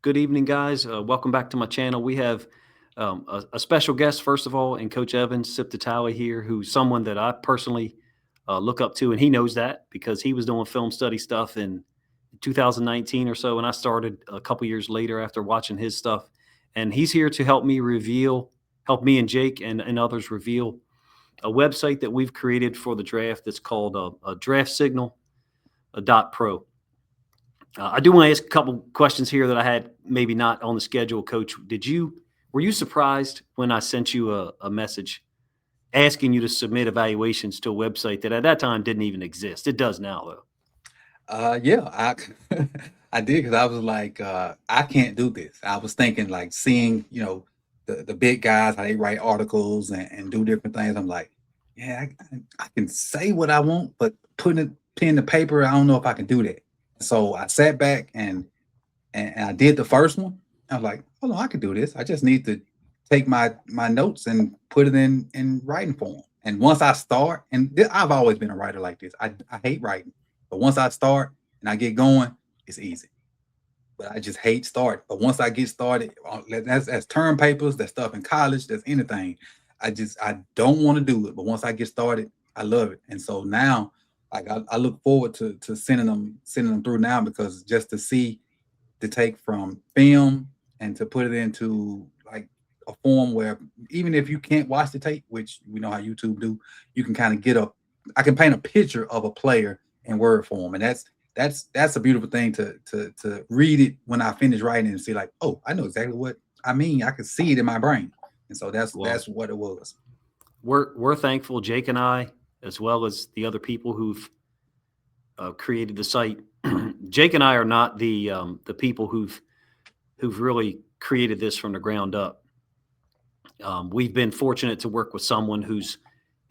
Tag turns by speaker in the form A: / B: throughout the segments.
A: Good evening, guys. Welcome back to my channel. We have a special guest, first of all, and Coach Evans, SIP2TALLY here, who's someone that I personally look up to, and he knows that because he was doing film study stuff in 2019 or so, and I started a couple years later after watching his stuff. And he's here to help me and Jake and others reveal a website that we've created for the draft that's called draftsignal.pro. I do want to ask a couple questions here that I had maybe not on the schedule, Coach. Were you surprised when I sent you a message asking you to submit evaluations to a website that at that time didn't even exist? It does now, though.
B: Yeah, I I did because I was like, I can't do this. I was thinking like seeing, the big guys how they write articles and do different things. I'm like, yeah, I can say what I want, but putting it pen to paper, I don't know if I can do that. So I sat back and I did the first one. I was like, hold on, I can do this. I just need to take my notes and put it in writing form. And once I start, and I've always been a writer like this. I hate writing, but once I start and I get going, it's easy. But I just hate start. But once I get started, that's term papers, that's stuff in college, that's anything. I don't want to do it. But once I get started, I love it. And so now, like I look forward to sending them through now because just to see to take from film and to put it into like a form where even if you can't watch the tape, which we know how YouTube do, you can kind of I can paint a picture of a player in word form, and that's a beautiful thing to read it when I finish writing and see like, oh, I know exactly what I mean. I can see it in my brain, and so
A: Well,
B: that's what it was.
A: we're thankful, Jake and I, as well as the other people who've created the site. Jake and I are not the people who've really created this from the ground up. We've been fortunate to work with someone who's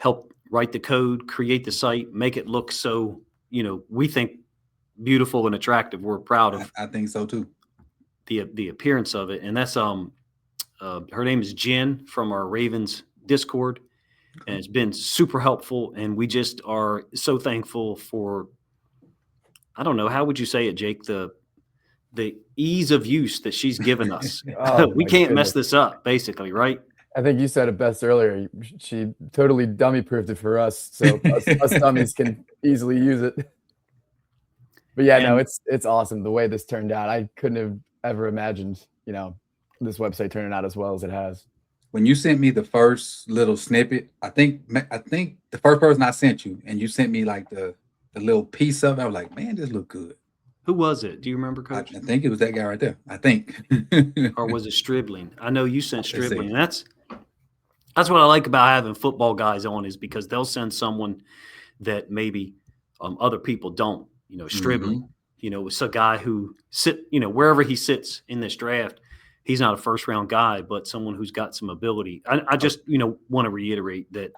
A: helped write the code, create the site, make it look so, we think beautiful and attractive. We're proud of
B: I think so too.
A: the appearance of it. And that's her name is Jen from our Ravens Discord, and it's been super helpful. And we just are so thankful for, I don't know, how would you say it, Jake? The ease of use that she's given us.
C: Oh
A: We
C: my
A: can't mess
C: goodness.
A: this up, basically, right?
C: I think you said it best earlier. She totally dummy proofed it for us, so us dummies can easily use it. But yeah, no,
A: And
C: it's awesome the way this turned out. I couldn't have ever imagined, this website turning out as well as it has.
B: When you sent me the first little snippet, I think the first person I sent you, and you sent me like the little piece of it. I was like, man, this look good.
A: who was it? Do you remember,
B: I
A: Coach?
B: think it was that guy right there. I think.
A: Or was it Stribling? I know you sent
B: Let's
A: Stribling.
B: see.
A: And that's what I like about having football guys on, is because they'll send someone that maybe other people don't. Stribling.
B: Hmm.
A: It's a guy who wherever he sits in this draft, he's not a first round guy, but someone who's got some ability. I just want to reiterate that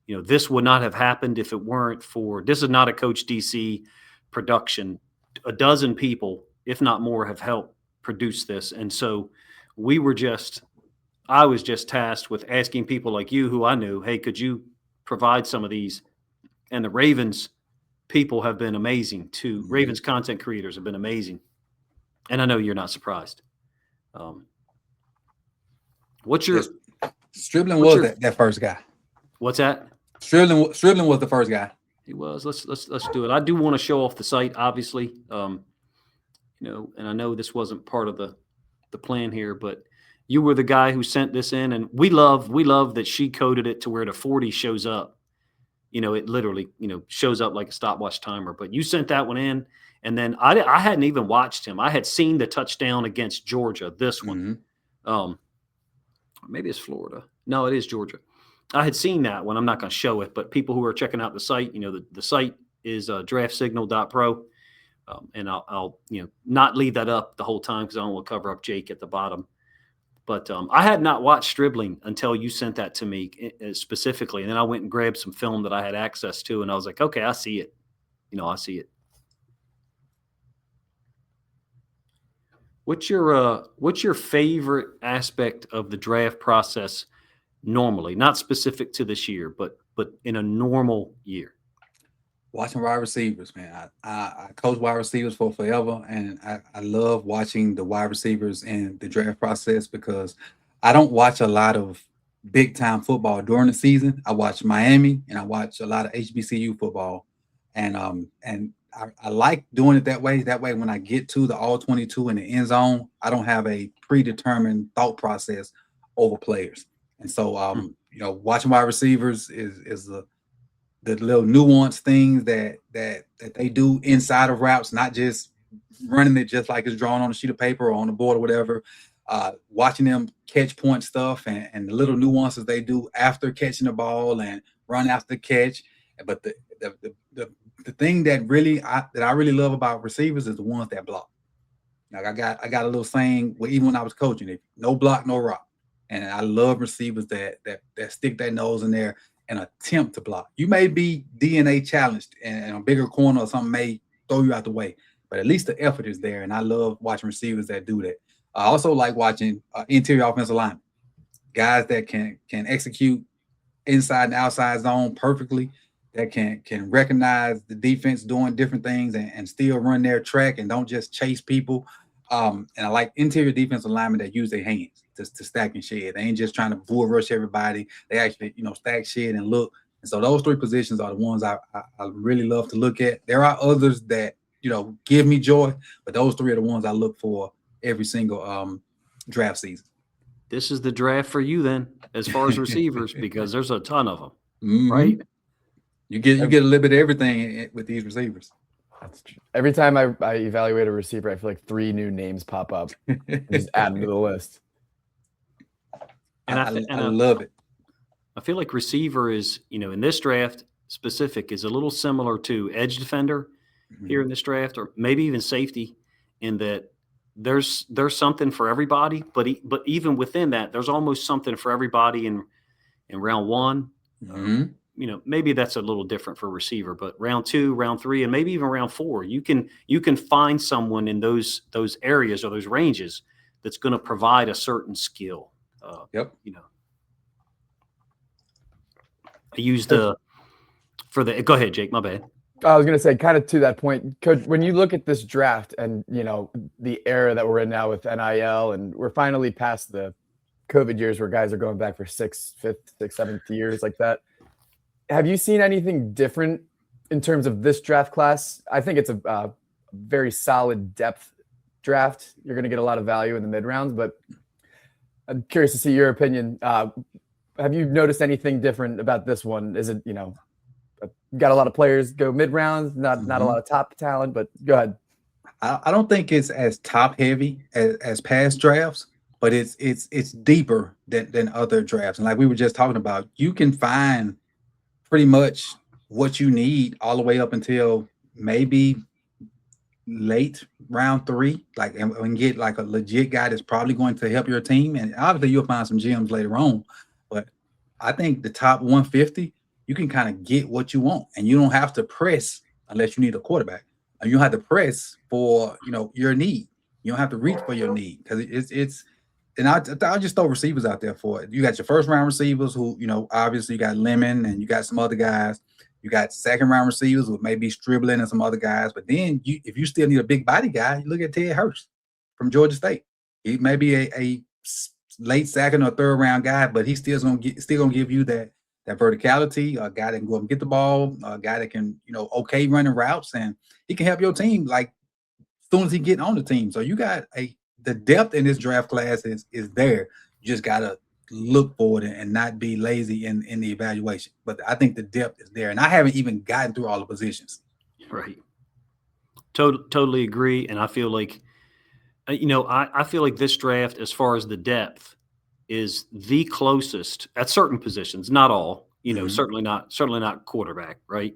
A: this would not have happened if it weren't for, this is not a Coach DC production. A dozen people, if not more, have helped produce this, and so we were just I was just tasked with asking people like you who I knew, hey, could you provide some of these? And the Ravens people have been amazing too.
B: Yeah.
A: Ravens content creators have been amazing. And I know you're not surprised. Um, what's your
B: Yes. Stribling
A: what's
B: was
A: your
B: that first guy.
A: what's that?
B: Stribling was the first guy.
A: He was. Let's do it. I do want to show off the site, obviously. And I know this wasn't part of the plan here, but you were the guy who sent this in, and we love that she coded it to where the 40 shows up. It literally, shows up like a stopwatch timer. But you sent that one in, and then I hadn't even watched him. I had seen the touchdown against Georgia, this one.
B: Hmm.
A: Maybe it's Florida. No, it is Georgia. I had seen that one. I'm not going to show it, but people who are checking out the site, the site is draftsignal.pro. And I'll not leave that up the whole time because I don't want to cover up Jake at the bottom. But I had not watched Stribling until you sent that to me specifically. And then I went and grabbed some film that I had access to, and I was like, okay, I see it. I see it. What's your favorite aspect of the draft process normally? Not specific to this year, but in a normal year.
B: Watching wide receivers, man. I coach wide receivers for forever, and I love watching the wide receivers in the draft process because I don't watch a lot of big time football during the season. I watch Miami and I watch a lot of HBCU football, and I like doing it that way. That way, when I get to the all 22 in the end zone, I don't have a predetermined thought process over players. And so, watching wide receivers is the little nuanced things that they do inside of routes, not just running it just like it's drawn on a sheet of paper or on the board or whatever. Watching them catch point stuff and the little nuances they do after catching the ball and run after the catch. But the thing that I really love about receivers is the ones that block. Like I got a little saying, even when I was coaching, no block, no rock. And I love receivers that stick their nose in there and attempt to block. You may be DNA challenged and a bigger corner or something may throw you out the way, but at least the effort is there. And I love watching receivers that do that. I also like watching interior offensive linemen, guys that can execute inside and outside zone perfectly, that can recognize the defense doing different things and still run their track and don't just chase people. And I like interior defensive linemen that use their hands to stack and shed. They ain't just trying to bull rush everybody. They actually, stack, shed, and look. And so those three positions are the ones I really love to look at. There are others that, give me joy, but those three are the ones I look for every single draft season.
A: This is the draft for you then, as far as receivers, because there's a ton of them,
B: mm-hmm.
A: right?
B: You get a little bit of everything with these receivers.
C: That's true. Every time I evaluate a receiver, I feel like 3 new names pop up. Just add them to the list.
B: And I love it.
A: I feel like receiver is, in this draft specific, is a little similar to edge defender here in this draft, or maybe even safety, in that there's something for everybody. But even within that, there's almost something for everybody in round 1. Maybe that's a little different for receiver, but round 2, round 3, and maybe even round 4, you can find someone in those areas or those ranges that's going to provide a certain skill.
B: Yep.
A: I used go ahead, Jake, my bad.
C: I was going to say, kind of to that point, Coach, when you look at this draft and, the era that we're in now with NIL, and we're finally past the COVID years where guys are going back for 6th, 5th, 6th, 7th years like that. Have you seen anything different in terms of this draft class? I think it's a very solid depth draft. You're going to get a lot of value in the mid rounds, but I'm curious to see your opinion. Have you noticed anything different about this one? Is it, got a lot of players go mid rounds, not a lot of top talent, but go ahead.
B: I don't think it's as top heavy as past drafts, but it's deeper than other drafts. And like we were just talking about, you can find pretty much what you need all the way up until maybe late round 3, and get like a legit guy that's probably going to help your team. And obviously you'll find some gems later on, but I think the top 150, you can kind of get what you want, and you don't have to press unless you need a quarterback. And you don't have to press for, your need. You don't have to reach for your need, because it's and I'll just throw receivers out there for it. You got your first round receivers who, obviously you got Lemon and you got some other guys. You got second round receivers with maybe Stribling and some other guys. But then if you still need a big body guy, you look at Ted Hurst from Georgia State. He may be a late second or third round guy, but he's still gonna give you that verticality, a guy that can go up and get the ball, a guy that can, okay running routes, and he can help your team like as soon as he get on the team. So you got the depth in this draft class is there. You just gotta look for it and not be lazy in the evaluation. But I think the depth is there, and I haven't even gotten through all the positions.
A: Right. Totally agree. And I feel like, I feel like this draft, as far as the depth, is the closest at certain positions, not all. Certainly not quarterback, right?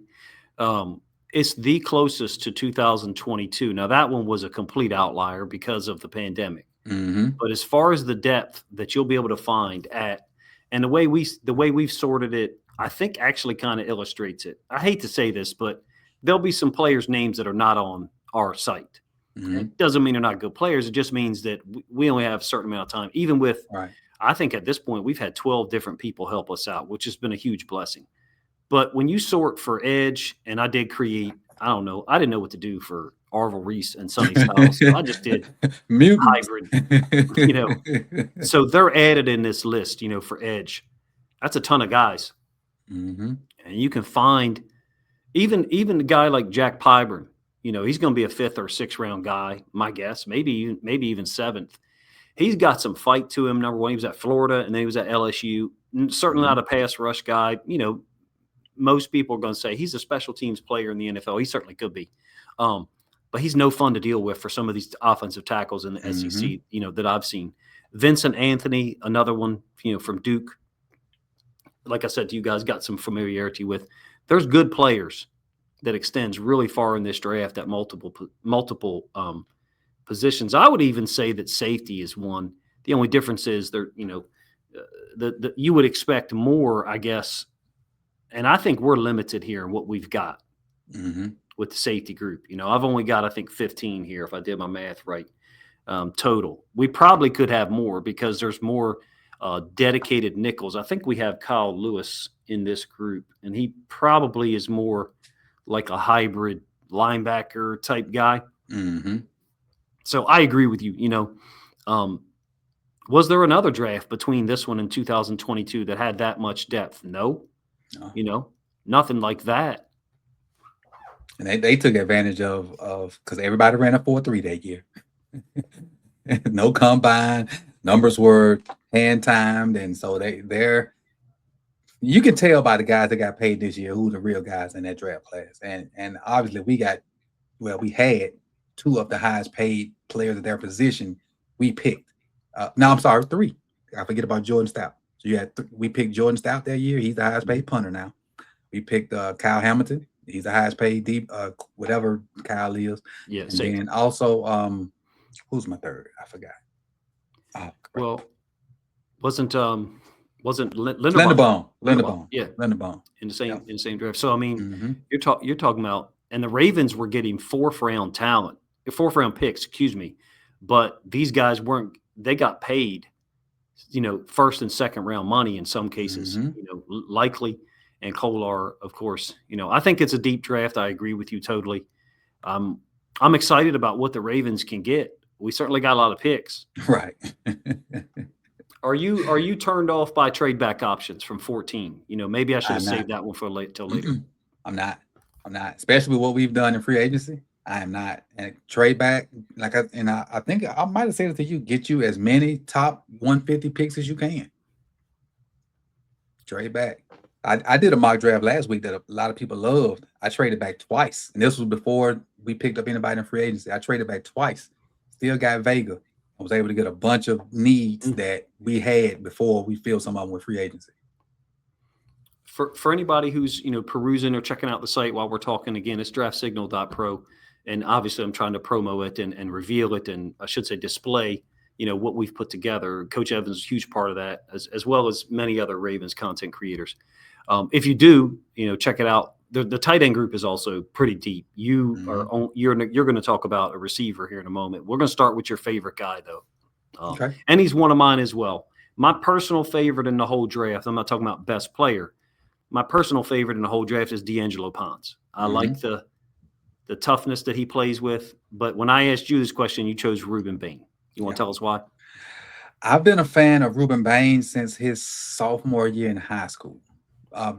A: It's the closest to 2022. Now, that one was a complete outlier because of the pandemic. But as far as the depth that you'll be able to find and the way we've sorted it, I think actually kind of illustrates it. I hate to say this, but there'll be some players' names that are not on our site. It doesn't mean they're not good players. It just means that we only have a certain amount of time. Even with, I think at this point, we've had 12 different people help us out, which has been a huge blessing. But when you sort for edge, and I did create, I don't know, I didn't know what to do for Arvel Reese and Sonny Styles, so I just did
B: Mutants.
A: hybrid. So they're added in this list, for edge. That's a ton of guys,
B: Mm-hmm.
A: and you can find even a guy like Jack Pyburn. He's going to be a 5th or 6th round guy, my guess, maybe even 7th. He's got some fight to him. Number one, he was at Florida, and then he was at LSU. Certainly not a pass rush guy. Most people are going to say he's a special teams player in the NFL. He certainly could be. But he's no fun to deal with for some of these offensive tackles in the SEC, that I've seen. Vincent Anthony, another one, from Duke. Like I said to you guys, got some familiarity with. There's good players that extends really far in this draft at multiple positions. I would even say that safety is one. The only difference is there, you would expect more, I guess. And I think we're limited here in what we've got with the safety group. I've only got, I think, 15 here, if I did my math right, total. We probably could have more because there's more dedicated nickels. I think we have Kyle Lewis in this group, and he probably is more like a hybrid linebacker type guy.
B: Mm-hmm.
A: So I agree with you. Was there another draft between this one and 2022 that had that much depth? No. Nothing like that.
B: And they took advantage of because everybody ran a 4.3 that year. No combine, numbers were hand timed, and so they're you can tell by the guys that got paid this year who the real guys in that draft class. And obviously we had 2 of the highest paid players at their position we picked. No, I'm sorry, 3. I forget about Jordyn Stout. So we picked Jordyn Stout that year. He's the highest paid punter now. We picked Kyle Hamilton. He's the highest paid deep, whatever Kyle is.
A: Yeah.
B: And then also, who's my third? I forgot.
A: Well, wasn't Linderbaum?
B: Linderbaum.
A: Yeah,
B: Linderbaum
A: in the same draft. So I mean,
B: Mm-hmm.
A: you're talking about, and the Ravens were getting 4th round picks, excuse me, but these guys weren't. They got paid, 1st and 2nd round money in some cases. Likely, and Kolar, of course. I think it's a deep draft. I agree with you totally. I'm excited about what the Ravens can get. We certainly got a lot of picks.
B: Right.
A: Are you turned off by trade back options from 14? Maybe I should have saved that one for till later.
B: I'm not, especially with what we've done in free agency. I am not. And trade back, I think I might have said it to you, get you as many top 150 picks as you can. Trade back. I did a mock draft last week that a lot of people loved. I traded back twice. And this was before we picked up anybody in free agency. I traded back twice. Still got Vega. I was able to get a bunch of needs that we had before we filled some of them with free agency.
A: For anybody who's perusing or checking out the site while we're talking, again, it's draftsignal.pro, and obviously I'm trying to promo it and reveal it, and I should say display what we've put together. Coach Evans is a huge part of that, as well as many other Ravens content creators. If you do check it out, the tight end group is also pretty deep. You're going to talk about a receiver here in a moment. We're going to start with your favorite guy though.
B: Okay.
A: And he's one of mine as well. My personal favorite in the whole draft, I'm not talking about best player. My personal favorite in the whole draft is D'Angelo Ponce. I like the toughness that he plays with. But when I asked you this question, you chose Rueben Bain. You want to tell us why?
B: I've been a fan of Rueben Bain since his sophomore year in high school.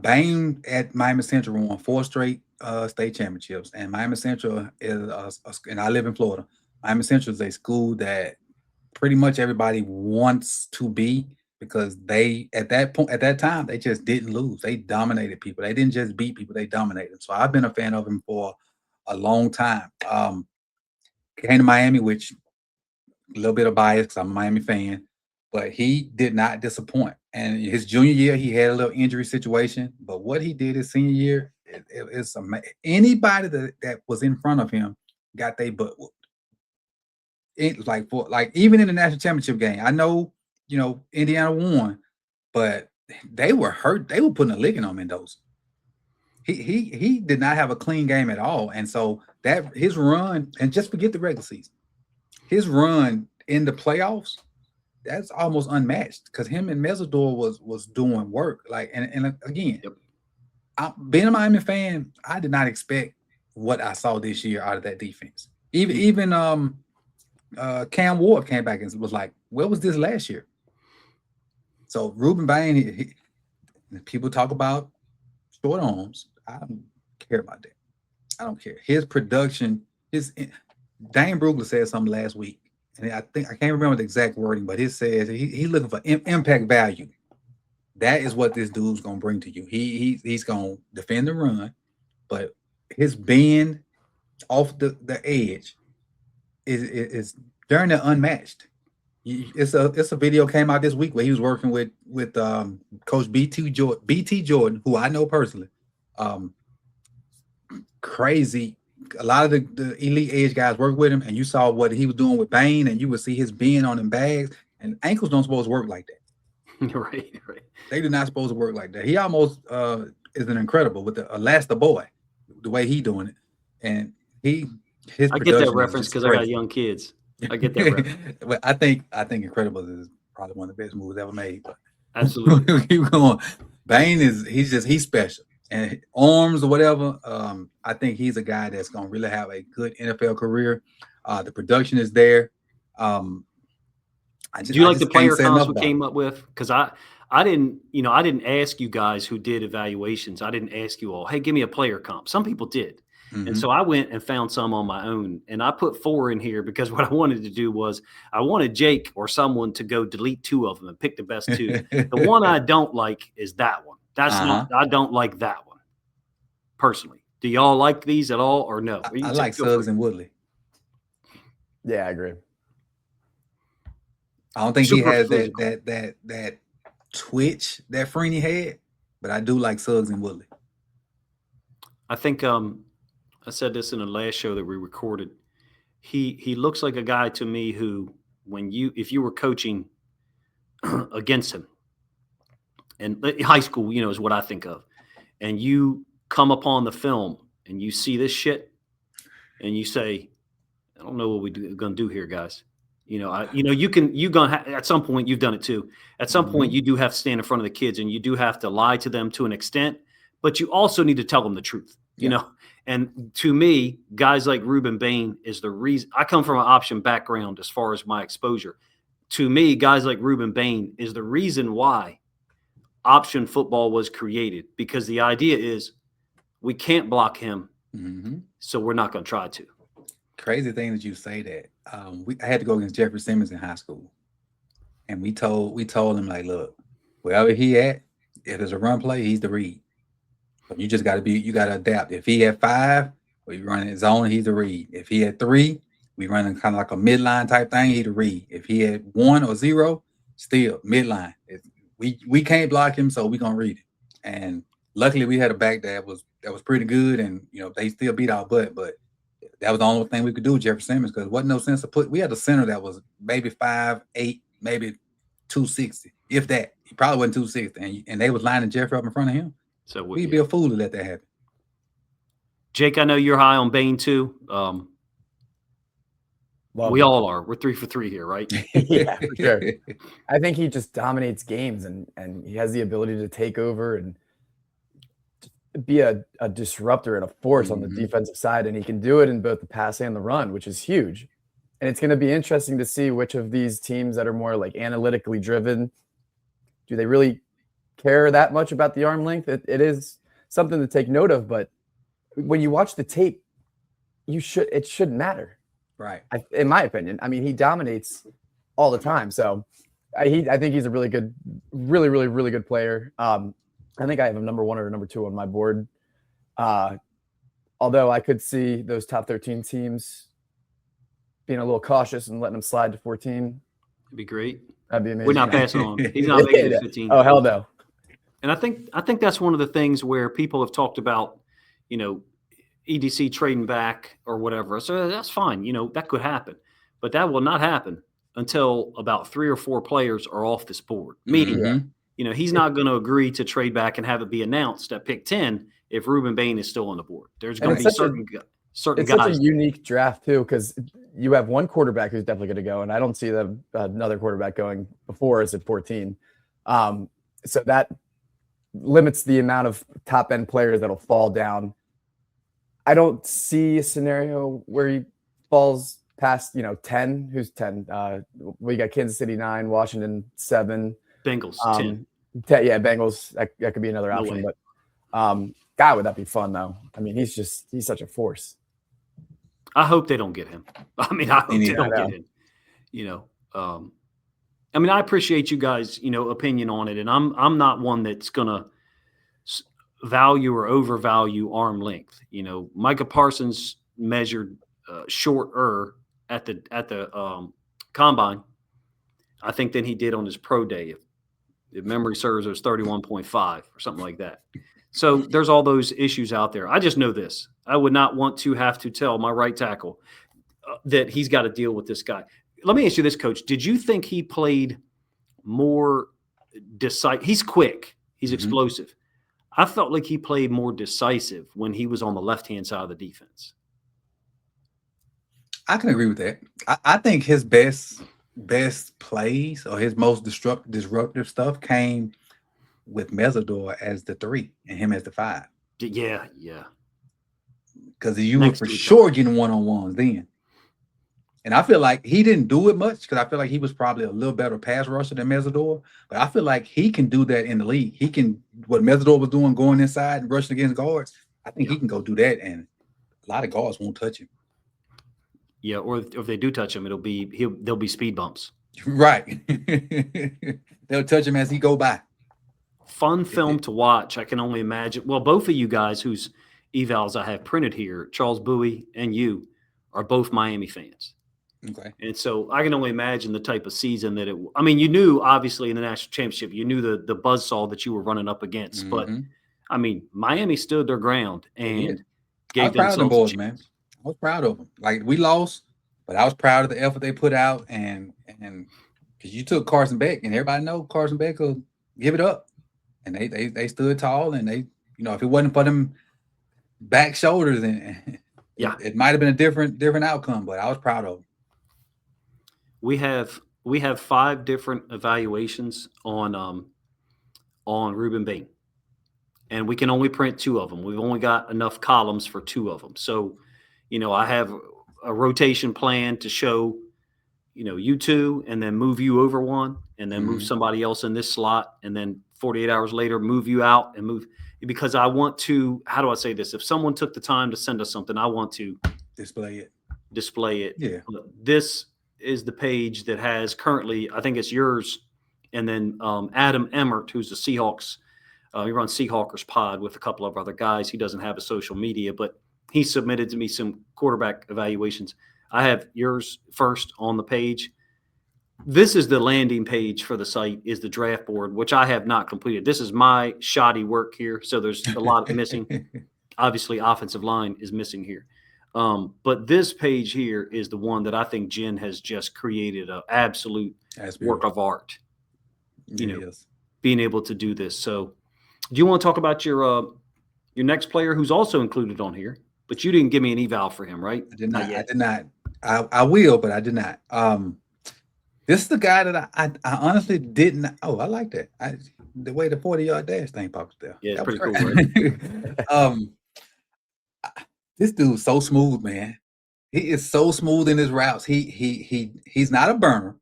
B: Bain at Miami Central won 4 straight state championships. And Miami Central is, and I live in Florida, Miami Central is a school that pretty much everybody wants to be, because they at that time they just didn't lose. They dominated people. They didn't just beat people, they dominated them. So I've been a fan of him for a long time. Came to Miami, which a little bit of bias because I'm a Miami fan, but he did not disappoint. And his junior year, he had a little injury situation, but what he did his senior year, it's amazing. Anybody that was in front of him got their butt whooped. Even in the national championship game, I know, Indiana won, but they were hurt. They were putting a licking on Mendoza. He did not have a clean game at all. And so that his run, and just forget the regular season, his run in the playoffs, that's almost unmatched, because him and Mesidor was doing work. And again, being a Miami fan, I did not expect what I saw this year out of that defense. Even Cam Ward came back and was like, "Where was this last year?" So Rueben Bain, people talk about short arms. I don't care about that. I don't care. His production, Dane Brugler said something last week, and I can't remember the exact wording, but it says he's looking for impact value. That is what this dude's gonna bring to you. He's gonna defend the run, but his bend off the edge is darn near unmatched. It's a video came out this week where he was working with Coach BT Jordyn, who I know personally. Crazy. A lot of the elite edge guys work with him, and you saw what he was doing with Bain, and you would see his bend on them bags, and ankles don't supposed to work like that.
A: Right.
B: They do not supposed to work like that. He almost is an incredible with the Elasta boy, the way he doing it, and his.
A: I get that reference because I got young kids. I get that reference.
B: Well, I think Incredibles is probably one of the best movies ever made. But
A: Absolutely,
B: keep going. Bain he's special, and arms or whatever. I think he's a guy that's gonna really have a good NFL career. The production is there.
A: Do you like the player comps we came up with? Because I didn't ask you guys who did evaluations. I didn't ask you all, hey, give me a player comp. Some people did. Mm-hmm. And so I went and found some on my own, and I put 4 in here because what I wanted to do was I wanted Jake or someone to go delete 2 of them and pick the best 2. The one I don't like is that one. I don't like that one personally. Do y'all like these at all or no?
B: I like Suggs and Woodley.
C: Yeah, I agree.
B: I don't think he has that twitch that Freeney had, but I do like Suggs and Woodley.
A: I think I said this in the last show that we recorded. He looks like a guy to me who, if you were coaching against him, and high school, is what I think of, and you come upon the film and you see this shit, and you say, I don't know what we're gonna do here, guys. At some point you've done it too. At some point you do have to stand in front of the kids and you do have to lie to them to an extent, but you also need to tell them the truth, you know? And to me, guys like Rueben Bain is the reason. I come from an option background as far as my exposure. To me, guys like Rueben Bain is the reason why option football was created, because the idea is we can't block him, so we're not going to try to.
B: Crazy thing that you say that. I had to go against Jeffrey Simmons in high school, and we told him, like, look, wherever he at, if there's a run play, he's the read. So you just got to adapt. If he had 5, we running his zone, he's the read. If he had 3, we running kind of like a midline type thing, he's the read. If he had 1 or 0, still midline. We can't block him, so we're gonna read it. And luckily we had a back that was pretty good, and they still beat our butt, but that was the only thing we could do with Jeffrey Simmons, because there wasn't no sense to we had a center that was maybe 5'8", maybe 260, if that. He probably wasn't 260, and they was lining Jeffrey up in front of him. So we'd be a fool to let that happen.
A: Jake, I know you're high on Bain too. We all are. We're 3 for 3 here, right?
C: Yeah, for sure. I think he just dominates games, and he has the ability to take over and be a disruptor and a force on the defensive side, and he can do it in both the pass and the run, which is huge. And it's going to be interesting to see which of these teams that are more like analytically driven, do they really care that much about the arm length? It is something to take note of, but when you watch the tape, it shouldn't matter.
B: Right.
C: In my opinion. I mean, he dominates all the time. So I think he's a really good, really, really, really good player. I think I have him number 1 or number 2 on my board. Although I could see those top 13 teams being a little cautious and letting him slide to 14.
A: It'd be great.
C: That'd be amazing.
A: We're not passing on. He's not making it 15.
C: Oh, hell no.
A: And I think that's one of the things where people have talked about, EDC trading back or whatever. So that's fine. That could happen. But that will not happen until about 3 or 4 players are off this board. Meaning, he's not going to agree to trade back and have it be announced at pick 10 if Rueben Bain is still on the board. There's going to be certain guys.
C: It's such a unique draft, too, because you have one quarterback who's definitely going to go, and I don't see another quarterback going before us at 14. So that limits the amount of top end players that'll fall down. I don't see a scenario where he falls past 10. Who's 10? We got Kansas City 9, Washington 7,
A: Bengals 10.
C: Yeah, Bengals. That could be another option. But God, would that be fun though? I mean, he's such a force.
A: I hope they don't get him. I mean, I hope they don't get him. I mean, I appreciate you guys, opinion on it, and I'm not one that's gonna value or overvalue arm length. Micah Parsons measured shorter at the combine, I think, than he did on his pro day. If memory serves, it was 31.5 or something like that. So there's all those issues out there. I just know this. I would not want to have to tell my right tackle that he's got to deal with this guy. Let me ask you this, Coach. Did you think he played more decisive? He's quick. He's explosive. I felt like he played more decisive when he was on the left-hand side of the defense.
B: I can agree with that. I think his best plays or his most disruptive stuff came with Mansoor as the 3 and him as the 5.
A: Yeah.
B: Because you were for sure getting one-on-ones then. And I feel like he didn't do it much because I feel like he was probably a little better pass rusher than Mansoor. But I feel like he can do that in the league. He can, what Mansoor was doing, going inside and rushing against guards, I think he can go do that, and a lot of guards won't touch him.
A: Yeah, or if they do touch him, there'll be speed bumps.
B: Right. They'll touch him as he go by.
A: Fun film to watch. I can only imagine. Well, both of you guys whose evals I have printed here, Charles Bowie and you, are both Miami fans.
B: Okay.
A: And so I can only imagine the type of season that I mean, you knew, obviously, in the national championship, you knew the buzzsaw that you were running up against. But, I mean, Miami stood their ground and gave themselves
B: them boys, man. I was proud of them. Like, we lost, but I was proud of the effort they put out. And because you took Carson Beck, and everybody know Carson Beck will give it up. And they stood tall, and they, if it wasn't for them back shoulders, and it might have been a different outcome. But I was proud of them.
A: We have 5 different evaluations on Rueben Bain, and we can only print 2 of them. We've only got enough columns for 2 of them. So, I have a rotation plan to show, you 2, and then move you over 1, and then move somebody else in this slot, and then 48 hours later move you out and move, because I want to. How do I say this? If someone took the time to send us something, I want to display it.
B: Yeah.
A: This is the page that has currently, I think it's yours, and then Adam Emmert, who's the Seahawks. He runs Seahawkers Pod with a couple of other guys. He doesn't have a social media, but he submitted to me some quarterback evaluations. I have yours first on the page. This is the landing page for the site, is the draft board, which I have not completed. This is my shoddy work here, so there's a lot missing. Obviously, offensive line is missing here. But this page here is the one that I think Jen has just created an absolute work of art. Being able to do this. So, do you want to talk about your next player who's also included on here? But you didn't give me an eval for him, right?
B: I did not. I will, but I did not. This is the guy that I honestly didn't. Oh, I like that. The way the 40-yard dash thing pops there.
A: Yeah, it's pretty cool, right?
B: This dude's so smooth, man. He is so smooth in his routes. He's not a burner,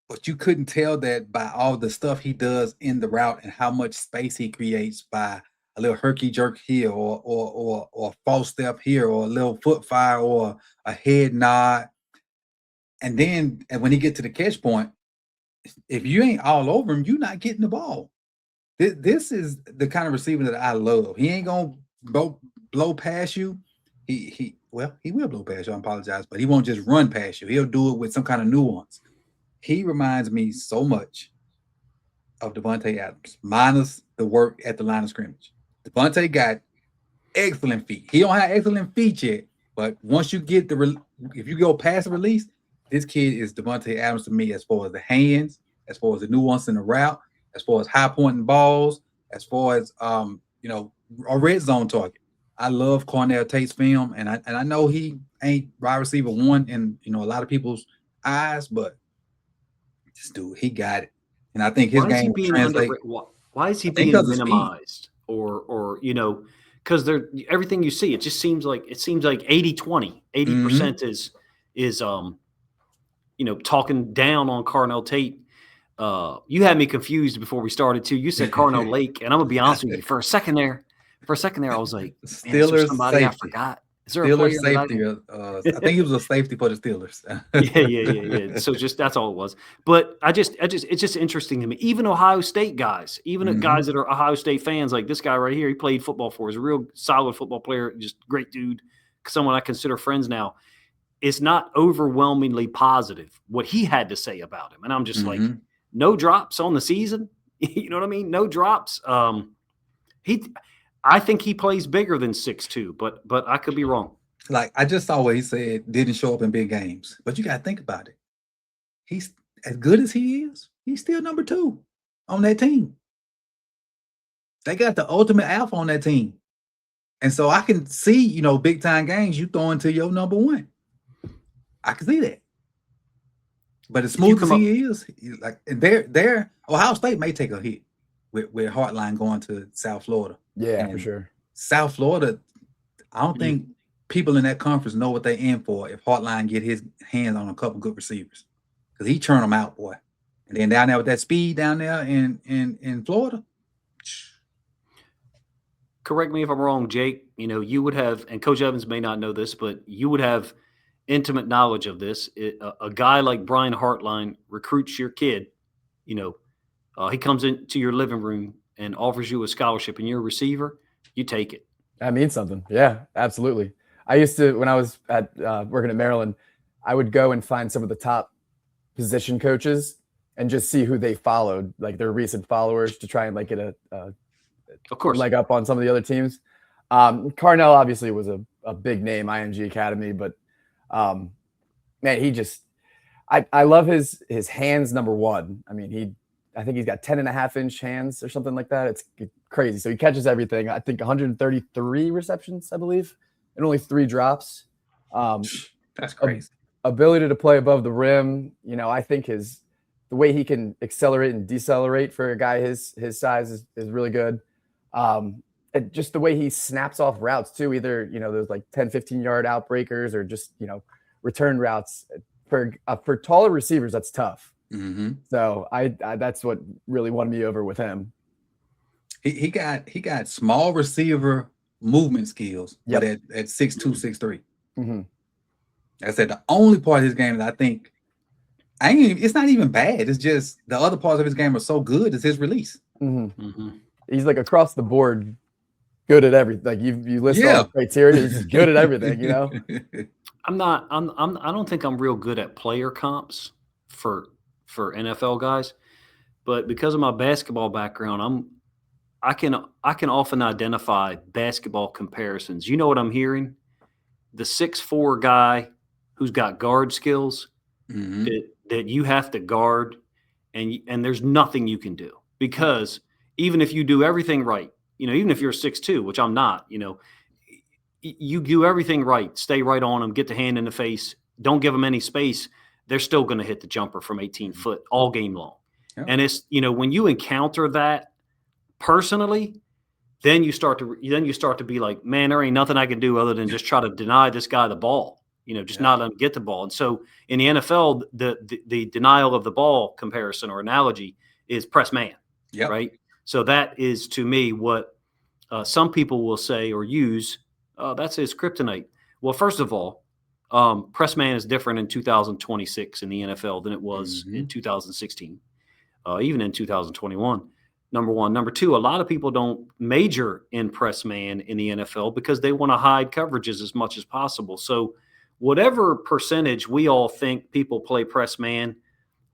B: but you couldn't tell that by all the stuff he does in the route and how much space he creates by a little herky jerk here or a false step here or a little foot fire or a head nod. And then when he get to the catch point, if you ain't all over him, you're not getting the ball. This is the kind of receiver that I love. He ain't gonna blow past you. He will blow past you. I apologize, but he won't just run past you. He'll do it with some kind of nuance. He reminds me so much of Devontae Adams, minus the work at the line of scrimmage. Devontae got excellent feet. He don't have excellent feet yet, but once you get if you go past the release, this kid is Devontae Adams to me, as far as the hands, as far as the nuance in the route, as far as high pointing balls, as far as a red zone target. I love Carnell Tate's film, and I know he ain't wide receiver 1 in a lot of people's eyes, but this dude, he got it. And I think his game translates.
A: Why is he
B: I think
A: being
B: 'cause of speed.
A: minimized? Or because they're everything you see, it just seems like 80-20. 80% is talking down on Carnell Tate. You had me confused before we started too. You said Carnell Lake, and I'm gonna be honest with you. For a second there, I was like, man, is there
B: Steelers
A: somebody I
B: safety.
A: forgot? Is there a
B: Steelers
A: player that I
B: safety.
A: didn't?
B: I think he was a safety for the Steelers.
A: Yeah. So just that's all it was. But it's just interesting to me. Even Ohio State guys, even guys that are Ohio State fans, like this guy right here, he played football for us, a real solid football player, just great dude, someone I consider friends now. It's not overwhelmingly positive what he had to say about him. And I'm just like, no drops on the season. You know what I mean? No drops. I think he plays bigger than 6'2", but I could be wrong.
B: Like I just saw what he said, didn't show up in big games. But you got to think about it. He's as good as he is. He's still number 2 on that team. They got the ultimate alpha on that team. And so I can see, big time games you throw into your number 1. I can see that. But as smooth as he is, like they're Ohio State may take a hit with Heartline going to South Florida.
C: Yeah, for sure.
B: South Florida, I don't think people in that conference know what they're in for if Heartline get his hands on a couple good receivers. Because he churn them out, boy. And then down there with that speed down there in Florida.
A: Correct me if I'm wrong, Jake. You would have, and Coach Evans may not know this, but you would have intimate knowledge of this. A guy like Brian Hartline recruits your kid. He comes into your living room and offers you a scholarship, and you're a receiver. You take it.
C: That means something. Yeah, absolutely. I used to, when I was at working at Maryland, I would go and find some of the top position coaches and just see who they followed, like their recent followers, to try and get a
A: of course
C: leg up on some of the other teams. Carnell obviously was a big name, IMG Academy, but man, he just, I love his hands, number 1. I mean, I think he's got 10.5-inch hands or something like that. It's crazy. So he catches everything. I think 133 receptions, I believe, and only 3 drops.
B: That's crazy.
C: Ability to play above the rim. I think the way he can accelerate and decelerate for a guy his size is really good. And just the way he snaps off routes too, either, those 10, 15-yard outbreakers or just, return routes. For taller receivers, that's tough. So I that's what really won me over with him.
B: He got small receiver movement skills, but at 6'2", 6'3". I said the only part of his game that I think it's not even bad. It's just the other parts of his game are so good is his release.
C: He's across the board good at everything. Like you list all the criteria, he's just good at everything,
A: I don't think I'm real good at player comps for NFL guys, but because of my basketball background, I can often identify basketball comparisons. You know what I'm hearing? The 6'4" guy who's got guard skills that you have to guard, and there's nothing you can do, because even if you do everything right, even if you're 6'2", which I'm not, you do everything right, stay right on them, get the hand in the face, don't give them any space, they're still going to hit the jumper from 18 foot all game long. Yeah. And it's, when you encounter that personally, then you start to be like, man, there ain't nothing I can do other than just try to deny this guy the ball, not let him get the ball. And so in the NFL, the denial of the ball comparison or analogy is press man, right? So that is, to me, what some people will say or use, that's his kryptonite. Well, first of all, press man is different in 2026 in the NFL than it was in 2016, even in 2021. Number one. Number two, a lot of people don't major in press man in the NFL because they want to hide coverages as much as possible. So whatever percentage we all think people play press man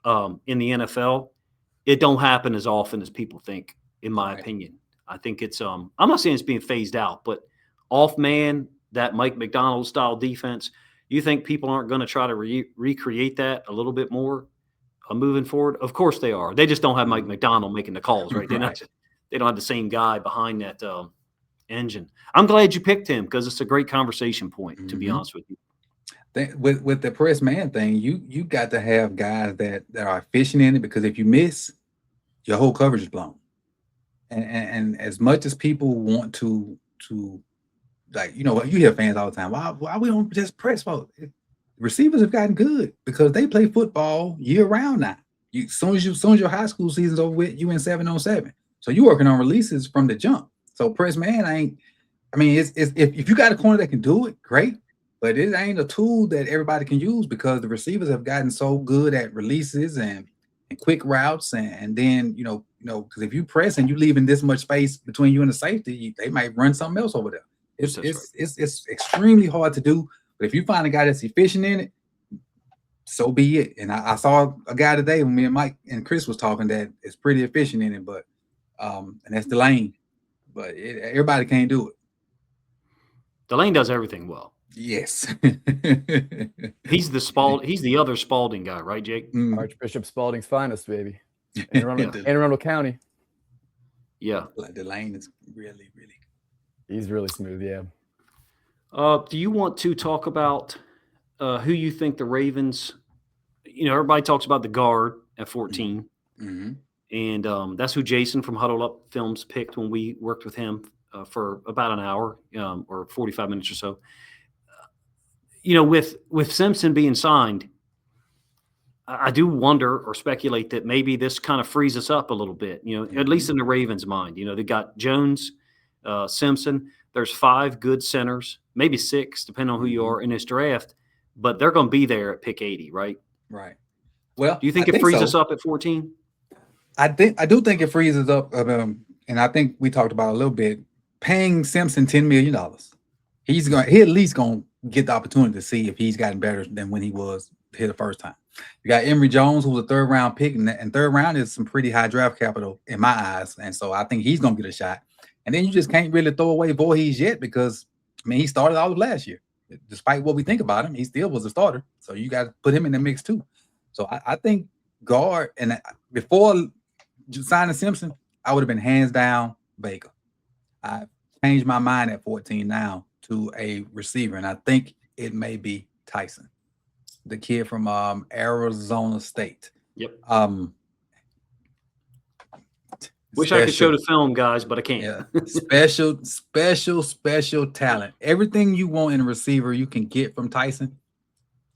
A: in the NFL, it don't happen as often as people think, in my opinion. I think it's I'm not saying it's being phased out, but off man, that Mike McDonald style defense, you think people aren't going to try to recreate that a little bit more moving forward? Of course they are. They just don't have Mike McDonald making the calls, right? They don't have the same guy behind that engine. I'm glad you picked him because it's a great conversation point, to be honest with you.
B: With the press man thing, you got to have guys that are efficient in it, because if you miss, your whole coverage is blown. and as much as people want to like, you hear fans all the time, why we don't just press for it? Receivers have gotten good because they play football year round now. As soon as your high school season's over with, you in 7-on-7. So you working on releases from the jump. So press man it's if you got a corner that can do it, great. But it ain't a tool that everybody can use because the receivers have gotten so good at releases and quick routes, and then because if you press and you leaving this much space between you and the safety, they might run something else over there. It's extremely hard to do. But if you find a guy that's efficient in it, so be it. And I saw a guy today when me and Mike and Chris was talking that is pretty efficient in it, but and that's Delane. But everybody can't do it.
A: Delane does everything well.
B: Yes.
A: He's the other Spalding guy, right, Jake?
C: Archbishop Spalding's finest, baby. Anne Arundel County.
A: Yeah.
B: Delane is really, really good.
C: He's really smooth, yeah.
A: Do you want to talk about who you think the Ravens, everybody talks about the guard at 14.
B: Mm-hmm.
A: And that's who Jason from Huddle Up Films picked when we worked with him for about an hour or 45 minutes or so. With Simpson being signed, I do wonder or speculate that maybe this kind of frees us up a little bit, at least in the Ravens' mind. They got Jones, Simpson. There's 5 good centers, maybe 6, depending on who you are in this draft, but they're going to be there at pick 80, right?
B: Right. Well,
A: do you think it frees us up at 14?
B: I do think it frees us up, and I think we talked about a little bit. Paying Simpson $10 million, he at least gonna get the opportunity to see if he's gotten better than when he was here the first time. You got Emory Jones, who was a 3rd round pick, and 3rd round is some pretty high draft capital in my eyes, and so I think he's gonna get a shot. And then you just can't really throw away Voorhees yet because he started all of last year. Despite what we think about him, he still was a starter, so you got to put him in the mix too. So I think guard, and before signing Simpson, I would have been hands down Baker. I changed my mind at 14 now to a receiver, and I think it may be Tyson, the kid from Arizona State.
A: Yep.
B: Wish
A: I could show the film, guys, but I can't.
B: Yeah. Special talent. Everything you want in a receiver, you can get from Tyson.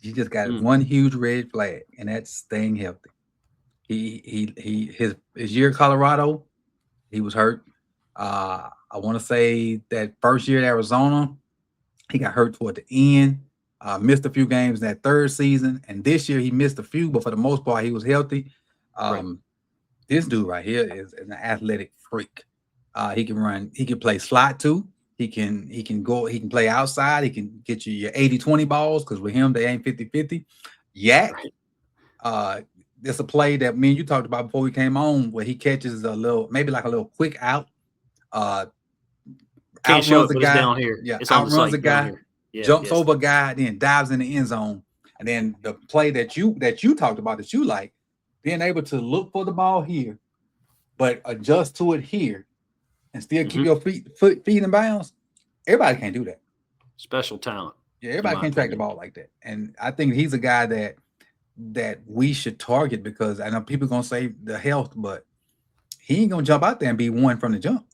B: You just got one huge red flag, and that's staying healthy. His year at Colorado, he was hurt. I want to say that first year at Arizona, he got hurt toward the end. Missed a few games in that 3rd season, and this year he missed a few, but for the most part, he was healthy. Right. This dude right here is an athletic freak. He can run. He can play slot too. He can go. He can play outside. He can get you your 80-20 balls because with him they ain't 50-50. Yak. There's a play that me and you talked about before we came on where he catches maybe like a little quick out.
A: Can't show it, but it's down here.
B: Yeah,
A: it's
B: outruns a guy, jumps over a guy, then dives in the end zone. And then the play that you talked about that you like, being able to look for the ball here, but adjust to it here, and still keep your feet in bounds. Everybody can't do that.
A: Special talent.
B: Yeah, everybody can't track the ball like that. And I think he's a guy that we should target because I know people are gonna say the health, but he ain't gonna jump out there and be one from the jump.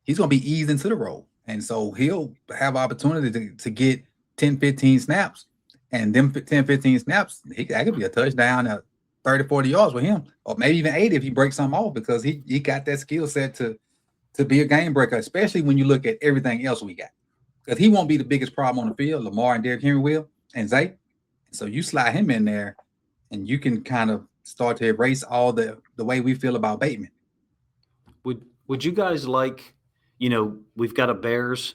B: He's gonna be eased into the role, and so he'll have opportunity to get 10-15 snaps, and them 10-15 snaps, that could be a touchdown at 30-40 yards with him, or maybe even 80 if he breaks something off because he got that skill set to be a game breaker, especially when you look at everything else we got. Because he won't be the biggest problem on the field. Lamar and Derrick Henry will, and Zay. So you slide him in there, and you can kind of start to erase all the way we feel about Bateman.
A: Would you guys like, we've got a Bears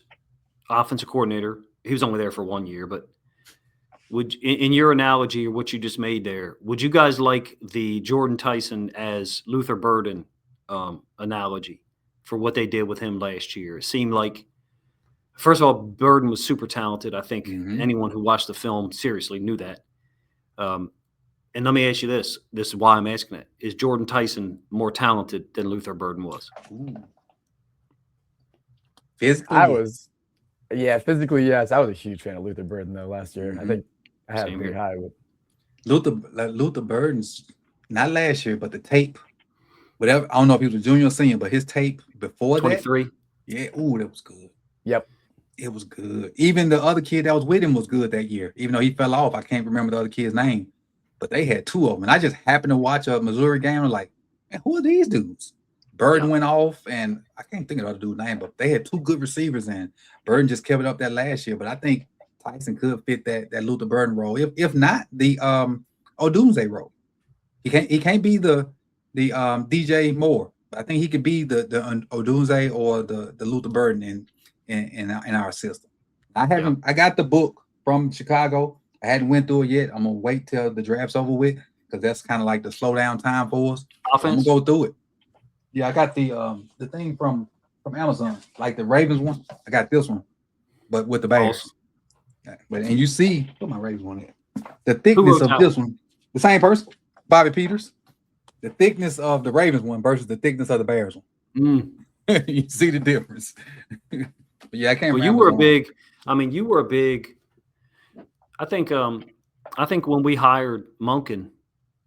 A: offensive coordinator. He was only there for 1 year, but in your analogy or what you just made there, would you guys like the Jordyn Tyson as Luther Burden analogy for what they did with him last year? It seemed like, first of all, Burden was super talented. I think anyone who watched the film seriously knew that. And let me ask you this. This is why I'm asking it. Is Jordyn Tyson more talented than Luther Burden was?
B: Ooh. Physically?
C: Physically, yes. I was a huge fan of Luther Burden, though, last year. I think I had him pretty high with
B: Luther Burden's, not last year, but the tape whatever. I don't know if he was a junior or senior, but his tape before that,
A: 23.
B: yeah, ooh, that was good.
C: Yep.
B: It was good. Even the other kid that was with him was good that year. Even though he fell off, I can't remember the other kid's name. But they had two of them. And I just happened to watch a Missouri game and like, man, who are these dudes? Burden went off, and I can't think of the other dude's name, but they had two good receivers, and Burden just kept it up that last year. But I think Tyson could fit that Luther Burden role. If not the Odunze role. He can't be the DJ Moore. I think he could be the Odunze or the Luther Burden in our system. I got the book from Chicago. I hadn't went through it yet. I'm gonna wait till the draft's over with because that's kind of like the slow down time for us.
A: Offense.
B: I'm gonna go through it. Yeah, I got the thing from Amazon, like the Ravens one. I got this one, but with the Bears. Awesome. But and you see, put my Ravens one in. The thickness of this one, the same person, Bobby Peters. The thickness of the Ravens one versus the thickness of the Bears one. You see the difference. But yeah, I can't.
A: Well, you were a big. I mean, you were a big. I think when we hired Monken,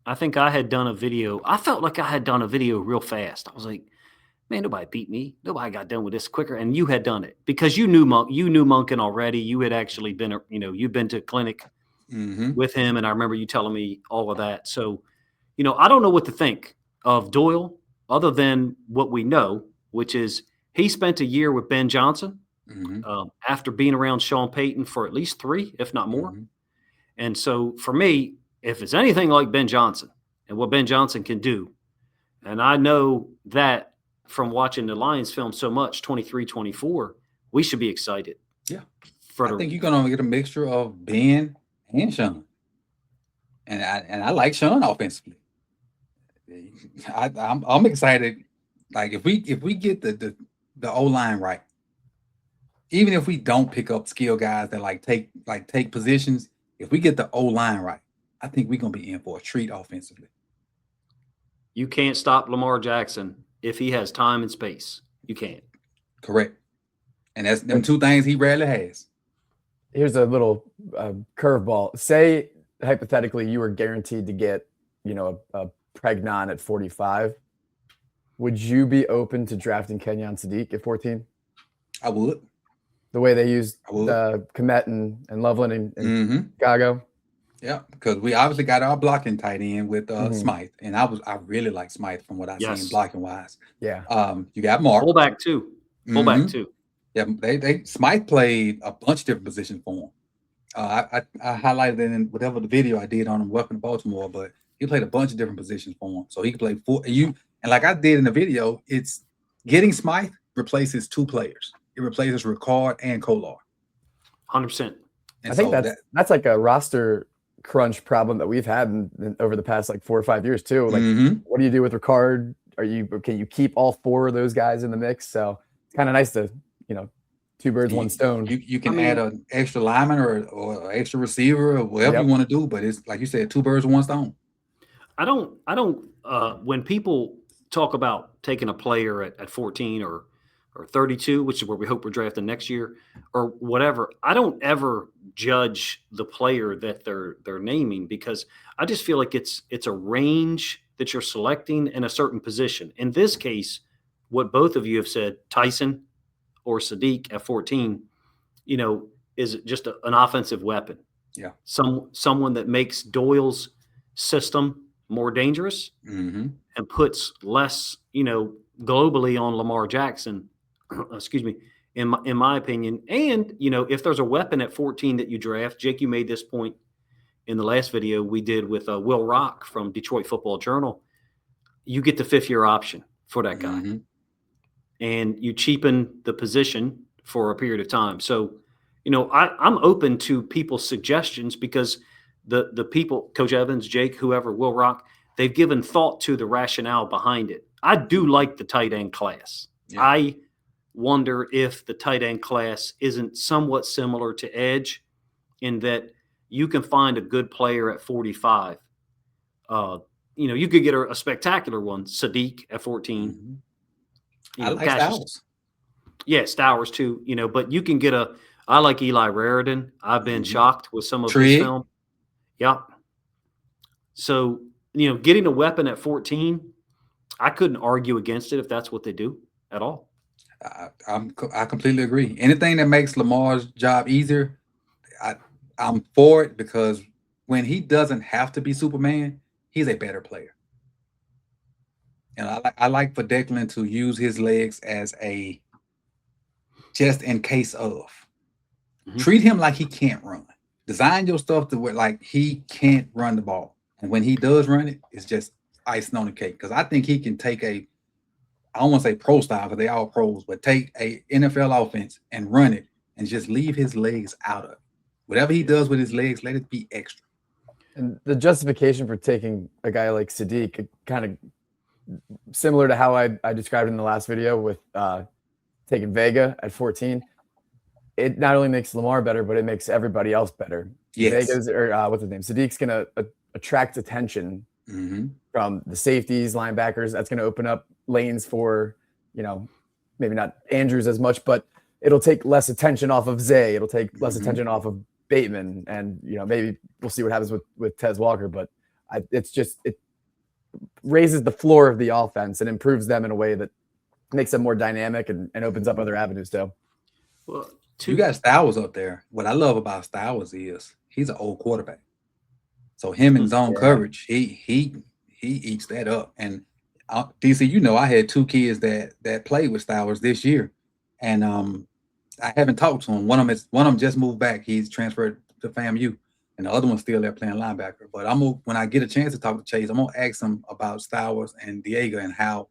A: I think I had done a video. I felt like I had done a video real fast. I was like, man, nobody beat me. Nobody got done with this quicker. And you had done it because you knew Monken already. You had actually been, you've been to clinic with him. And I remember you telling me all of that. So, I don't know what to think of Doyle other than what we know, which is he spent a year with Ben Johnson after being around Sean Payton for at least 3, if not more. And so for me, if it's anything like Ben Johnson and what Ben Johnson can do, and I know that from watching the Lions film so much, 23, 24, we should be excited.
B: Yeah. I think you're going to get a mixture of Ben and Sean. And I like Sean offensively. I'm excited. Like if we get the O-line right, even if we don't pick up skill guys that take positions, if we get the O-line right, I think we're gonna be in for a treat offensively.
A: You can't stop Lamar Jackson if he has time and space. You can't.
B: Correct. And that's them two things he rarely has.
C: Here's a little curveball. Say hypothetically you were guaranteed to get, a Pregnon at 45. Would you be open to drafting Kenyon Sadiq at 14?
B: I would.
C: The way they used Kmet and Loveland in Chicago. Yeah,
B: because we obviously got our blocking tight end with Smythe, and I really like Smythe from what I've seen blocking wise.
C: Yeah.
B: You got Mark.
A: Fullback too.
B: Yeah, they Smythe played a bunch of different positions for him. I highlighted it in whatever the video I did on him, Welcome to Baltimore, but he played a bunch of different positions for him. So he could play and like I did in the video, it's getting Smythe replaces 2 players. It replaces Ricard and Kolar.
A: 100%.
C: I think that's like a roster crunch problem that we've had over the past 4 or 5 years too. Like, what do you do with Ricard? Can you keep all 4 of those guys in the mix? So it's kind of nice to, 2 birds, 1 stone.
B: You can add an extra lineman or extra receiver or whatever you want to do, but it's like you said, 2 birds, 1 stone.
A: I don't. When people talk about taking a player at 14 or 32, which is where we hope we're drafting next year, or whatever, I don't ever judge the player that they're naming because I just feel like it's a range that you're selecting in a certain position. In this case, what both of you have said, Tyson or Sadiq at 14, is just an offensive weapon.
B: Yeah.
A: Someone that makes Doyle's system more dangerous and puts less, globally on Lamar Jackson. Excuse me, in my opinion. And, if there's a weapon at 14 that you draft, Jake, you made this point in the last video we did with Will Rock from Detroit Football Journal. You get the 5th-year option for that guy. And you cheapen the position for a period of time. So, I'm open to people's suggestions because the people, Coach Evans, Jake, whoever, Will Rock, they've given thought to the rationale behind it. I do like the tight end class. Yeah. I wonder if the tight end class isn't somewhat similar to edge in that you can find a good player at 45. You could get a spectacular one, Sadiq at 14.
B: I like Stowers.
A: Yeah, Stowers too, but you can get I like Eli Raridan. I've been shocked with some of his film. Yeah. So, getting a weapon at 14, I couldn't argue against it if that's what they do at all.
B: I completely agree. Anything that makes Lamar's job easier, I'm for it, because when he doesn't have to be Superman, he's a better player. And I like for Declan to use his legs as a just in case of. Treat him like he can't run. Design your stuff to where like he can't run the ball. And when he does run it, it's just icing on the cake. Because I think he can take I don't want to say pro style because they all pros, but take a NFL offense and run it and just leave his legs out of it. Whatever he does with his legs, let it be extra.
C: And the justification for taking a guy like Sadiq, kind of similar to how I described in the last video with taking Vega at 14. It not only makes Lamar better, but it makes everybody else better.
B: Yes.
C: Vega's, or what's his name? Sadiq's going to attract attention from the safeties, linebackers. That's going to open up lanes for, maybe not Andrews as much, but it'll take less attention off of Zay. It'll take less attention off of Bateman. And, maybe we'll see what happens with Tez Walker. But it raises the floor of the offense and improves them in a way that makes them more dynamic and opens up other avenues too.
A: Well,
B: you got Stowers up there. What I love about Stowers is he's an old quarterback. So him in zone coverage, he eats that up. And DC, I had 2 kids that played with Stowers this year, and I haven't talked to him. One of them just moved back. He's transferred to FAMU, and the other one's still there playing linebacker. But when I get a chance to talk to Chase, I'm gonna ask him about Stowers and Diego and how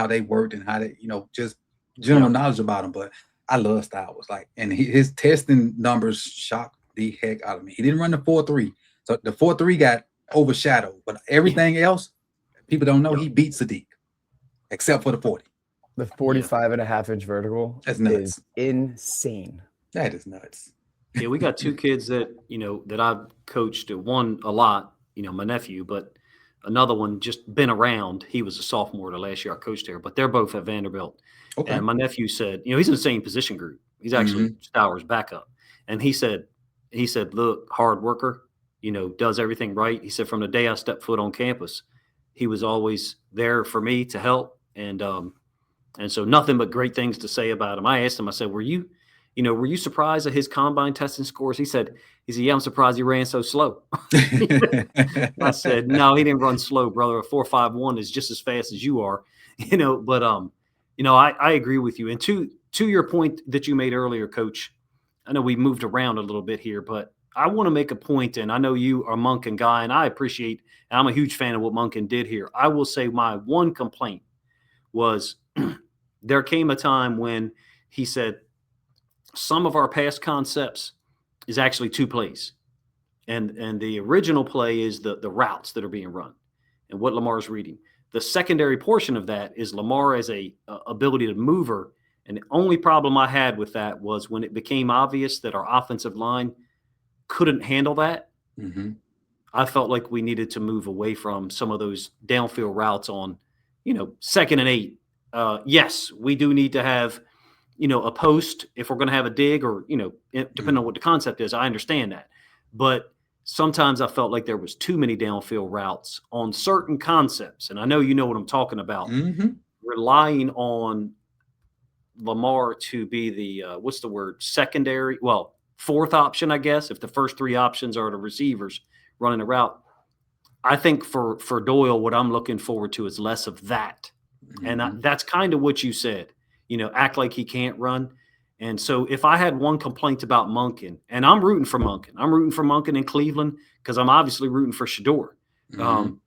B: they worked and how they just general knowledge about him. But I love Stowers, and his testing numbers shocked the heck out of me. He didn't run the 4.3, so the 4.3 got overshadowed. But everything else, people don't know he beat Sadiq, except for the 40.
C: The 45.5-inch vertical is insane.
B: That is nuts.
A: Yeah, we got 2 kids that that I've coached. One a lot, my nephew, but another one just been around. He was a sophomore the last year I coached there, but they're both at Vanderbilt. Okay. And my nephew said, he's in the same position group. He's actually Stowers' backup. And he said, look, hard worker, does everything right. He said, from the day I stepped foot on campus, he was always there for me to help. And so nothing but great things to say about him. I asked him, I said, were you surprised at his combine testing scores? He said, yeah, I'm surprised he ran so slow. I said, no, he didn't run slow, brother. A 4.51 is just as fast as you are, but I agree with you. And to your point that you made earlier, Coach, I know we moved around a little bit here, but I want to make a point, and I know you are a Monken guy, and I appreciate, and I'm a huge fan of what Monken did here. I will say my one complaint was there came a time when he said some of our past concepts is actually 2 plays. And the original play is the routes that are being run and what Lamar's reading. The secondary portion of that is Lamar as a ability to mover. And the only problem I had with that was when it became obvious that our offensive line couldn't handle that. I felt like we needed to move away from some of those downfield routes on, 2nd and 8. Yes, we do need to have, a post if we're going to have a dig or, depending on what the concept is. I understand that. But sometimes I felt like there was too many downfield routes on certain concepts. And I know you know what I'm talking about. Relying on Lamar to be the, secondary, 4th option, I guess, if the first 3 options are the receivers running a route. I think for Doyle, what I'm looking forward to is less of that. And that's kind of what you said, act like he can't run. And so if I had one complaint about Monken, and I'm rooting for Monken. I'm rooting for Monken in Cleveland because I'm obviously rooting for Shador. That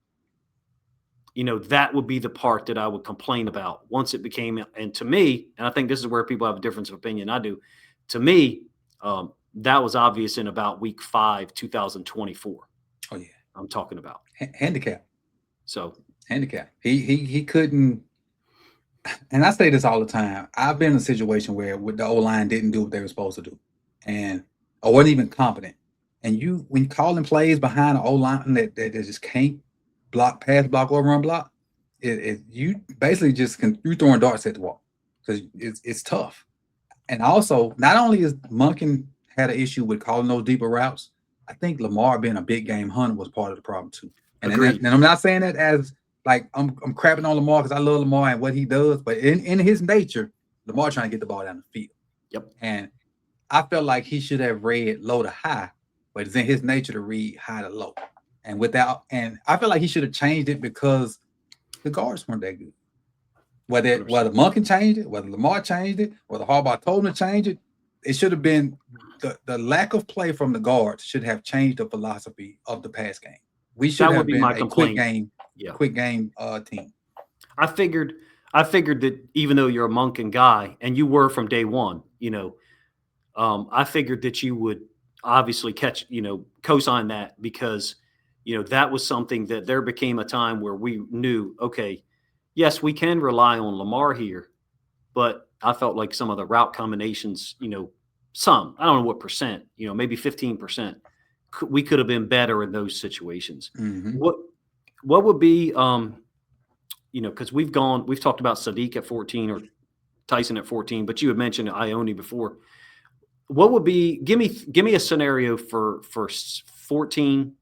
A: would be the part that I would complain about once it became, and to me, and I think this is where people have a difference of opinion. I do. To me, that was obvious in about week 5, 2024.
B: Oh yeah.
A: I'm talking about
B: handicap.
A: So
B: handicap. He couldn't. And I say this all the time. I've been in a situation where the O-line didn't do what they were supposed to do, or wasn't even competent. And when you calling plays behind an O-line that just can't pass block or run block, you basically you're throwing darts at the wall because it's tough. And also, not only is Monken had an issue with calling those deeper routes, I think Lamar being a big game hunter was part of the problem too. And I'm not saying that as like I'm crapping on Lamar because I love Lamar and what he does, but in his nature, Lamar trying to get the ball down the field.
A: Yep.
B: And I felt like he should have read low to high, but it's in his nature to read high to low. And I feel like he should have changed it because the guards weren't that good. Whether Monken changed it, whether Lamar changed it, whether Harbaugh told him to change it, it should have been the lack of play from the guards should have changed the philosophy of the pass game. We should have been a quick game team.
A: I figured that even though you're a Monken guy and you were from day one, I figured that you would obviously co-sign that because, that was something that there became a time where we knew, okay, yes, we can rely on Lamar here, but I felt like some of the route combinations, I don't know what percent, maybe 15%, we could have been better in those situations.
B: Mm-hmm.
A: What would be, because we've talked about Sadiq at 14 or Tyson at 14, but you had mentioned Ione before. What would be, give me a scenario for 14,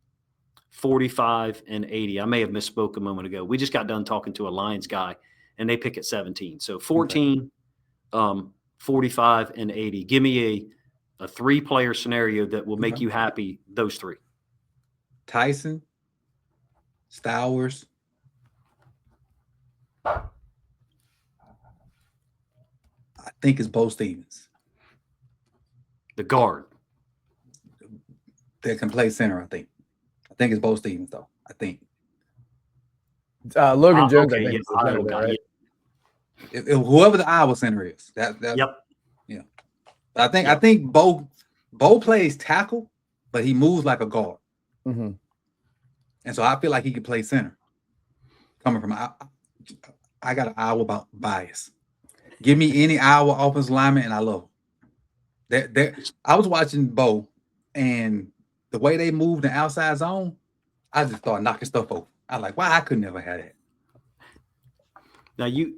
A: 45, and 80. I may have misspoke a moment ago. We just got done talking to a Lions guy, and they pick at 17. So 14, 45, and 80. Give me a three-player scenario that will make you happy, those three.
B: Tyson, Stowers, I think it's Bo Stevens.
A: The guard
B: that can play center, I think it's Bo Stevens, though. I think
C: Logan Jones.
A: Okay,
C: I think is the center there, right?
B: If whoever the Iowa center is, that
A: yep.
B: Yeah. But I think Bo plays tackle, but he moves like a guard.
C: Mm-hmm.
B: And so I feel like he could play center. Coming from I got an Iowa bias. Give me any Iowa offensive lineman, and I love them. I was watching Bo, and the way they moved the outside zone, I just started knocking stuff over. I was like, wow, I could never have that.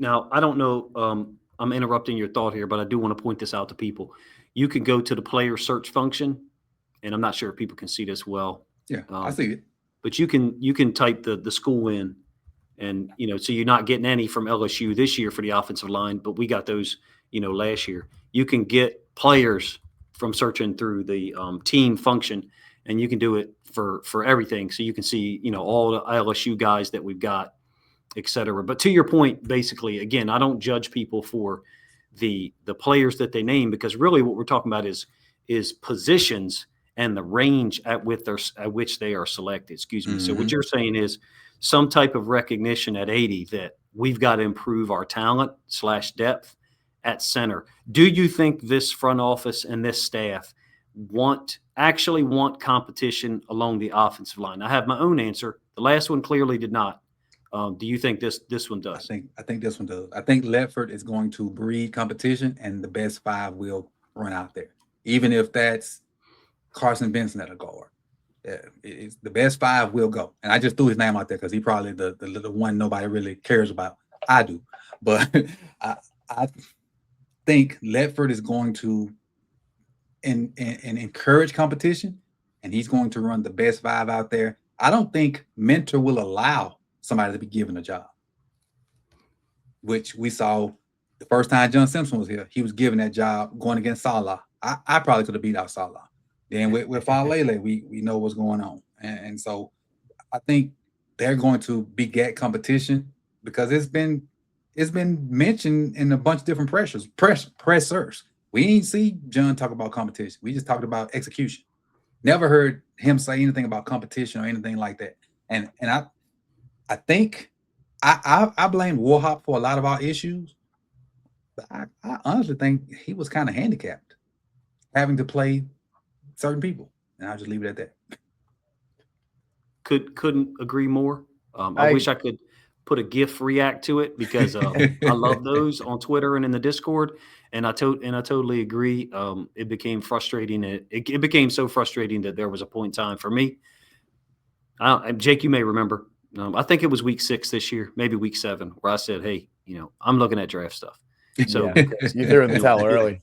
A: Now I don't know. I'm interrupting your thought here, but I do want to point this out to people. You can go to the player search function, and I'm not sure if people can see this well.
B: Yeah, I see it.
A: But you can type the school in, and so you're not getting any from LSU this year for the offensive line, but we got those last year. You can get players from searching through the team function, and you can do it for everything. So you can see all the LSU guys that we've got, et cetera. But to your point, basically, again, I don't judge people for the players that they name, because really what we're talking about is positions and the range at which they are selected. Excuse me. Mm-hmm. So what you're saying is some type of recognition at 80 that we've got to improve our talent / depth at center. Do you think this front office and this staff actually want competition along the offensive line? I have my own answer. The last one clearly did not. Do you think this one does?
B: I think this one does. I think Ledford is going to breed competition, and the best five will run out there, even if that's Carson Benson at a guard. It's the best five will go. And I just threw his name out there because he probably the one nobody really cares about. I do, but I think Ledford is going to and encourage competition, and he's going to run the best five out there. I don't think Mentor will allow somebody to be given a job, which we saw the first time John Simpson was here. He was given that job going against Salah. I probably could have beat out Salah. Then with Falele, we know what's going on. And so I think they're going to beget competition because it's been mentioned in a bunch of different pressers. We ain't see John talk about competition. We just talked about execution. Never heard him say anything about competition or anything like that. And I think I blame Warhop for a lot of our issues, but I honestly think he was kind of handicapped having to play certain people, and I'll just leave it at that.
A: Couldn't agree more. I wish I could put a GIF react to it because I love those on Twitter and in the Discord, and I totally agree. It became frustrating. It became so frustrating that there was a point in time for me. Jake, you may remember. I think it was week 6 this year, maybe week 7, where I said, "Hey, I'm looking at draft stuff." So
C: you threw in the towel early.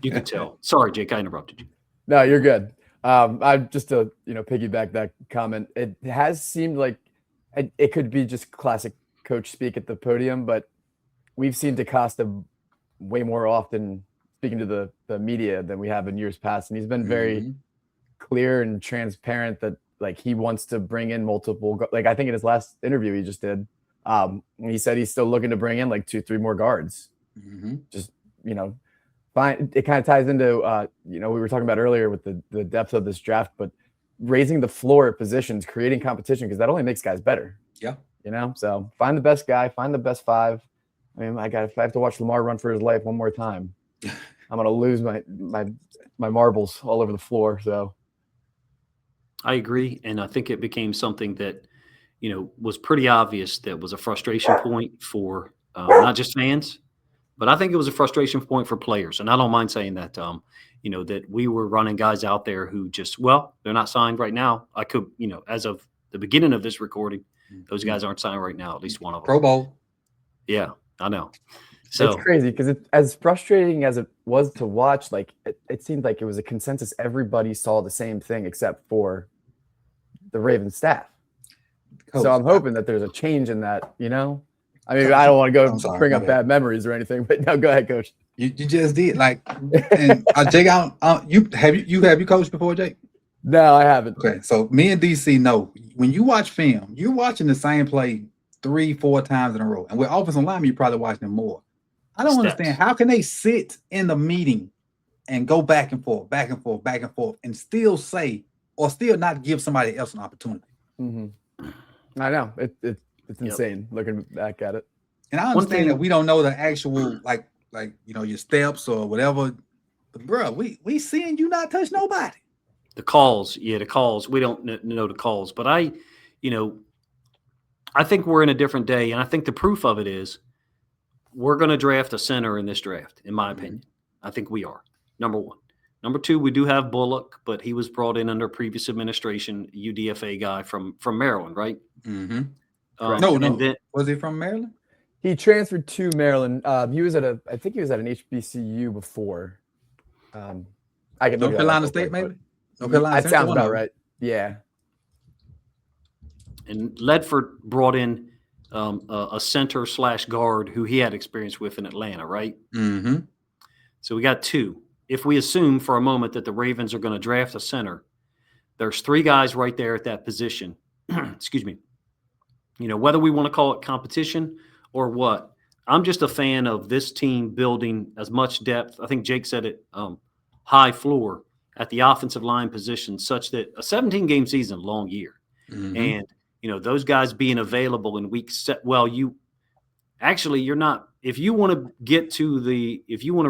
A: You could tell. Sorry, Jake, I interrupted you.
C: No, you're good. I just to piggyback that comment. It has seemed like it could be just classic coach speak at the podium, but we've seen DaCosta way more often speaking to the media than we have in years past. And he's been very clear and transparent that like he wants to bring in multiple, like I think in his last interview he just did, he said he's still looking to bring in like 2-3 more guards. Just, you know, fine. It kind of ties into, you know, we were talking about earlier with the depth of this draft, but raising the floor at positions, creating competition, because that only makes guys better.
B: Yeah.
C: You know, so find the best guy, find the best 5. I mean, if I have to watch Lamar run for his life one more time, I'm going to lose my marbles all over the floor. So
A: I agree. And I think it became something that, you know, was pretty obvious that was a frustration point for not just fans, but I think it was a frustration point for players. And I don't mind saying that, you know, that we were running guys out there who just, well, they're not signed right now. I could, you know, as of the beginning of this recording, those guys aren't signed right now, at least one of them.
B: Pro Bowl.
A: Yeah, I know. So
C: it's crazy because as frustrating as it was to watch, like it seemed like it was a consensus. Everybody saw the same thing except for the Ravens staff.
B: Coach,
C: so I'm hoping that there's a change in that, you know? I mean, I don't want to go bring up bad memories or anything, but no, go ahead, Coach.
B: You just did. Like, and Jake, have you coached before, Jake?
C: No, I haven't.
B: Okay, so me and DC know when you watch film, you're watching the same play 3-4 times in a row. And with offensive linemen, you're probably watching them more. I don't understand. How can they sit in the meeting and go back and forth, and still say or still not give somebody else an opportunity?
C: I know. It's insane looking back at it.
B: And I understand that we don't know the actual like you know your steps or whatever. But bro, we seeing you not touch nobody.
A: The calls. We don't know the calls. But I think we're in a different day. And I think the proof of it is we're going to draft a center in this draft, in my opinion. I think we are, number one. Number two, we do have Bullock, but he was brought in under previous administration, UDFA guy from Maryland, right?
B: No.
A: Then,
B: was he from Maryland?
C: He transferred to Maryland. He was I think he was at an HBCU before. I can
B: North Carolina State, maybe?
C: That sounds about right. Yeah.
A: And Ledford brought in a center / guard who he had experience with in Atlanta, right? So we got 2. If we assume for a moment that the Ravens are going to draft a center, there's 3 guys right there at that position. Excuse me. You know, whether we want to call it competition or what, I'm just a fan of this team building as much depth. I think Jake said it, high floor at the offensive line position, such that a 17-game season, long year. And, you know, those guys being available in week you're not, if you want to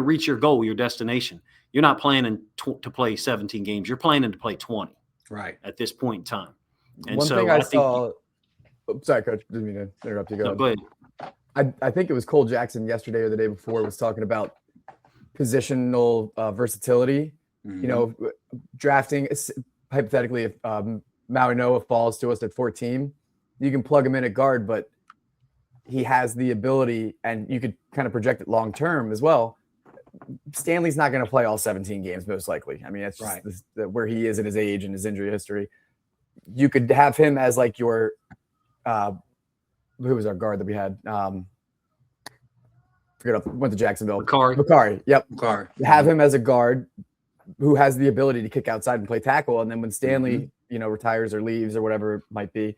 A: reach your goal, your destination, you're not planning to play 17 games. You're planning to play 20 at this point in time. And
C: one
A: so
C: thing I saw, sorry, Coach, didn't mean to interrupt you.
A: Go ahead.
C: I think it was Cole Jackson yesterday or the day before was talking about positional versatility. You know, drafting, hypothetically, if Maui Noah falls to us at 14, you can plug him in at guard, but he has the ability, and you could kind of project it long term as well. Stanley's not going to play all 17 games, most likely. I mean, that's just where he is in his age and his injury history. You could have him as like your who was our guard that we had? Went to Jacksonville.
A: Bakari.
C: Yep.
B: Bakari.
C: Have him as a guard who has the ability to kick outside and play tackle. And then when Stanley, you know, retires or leaves or whatever it might be,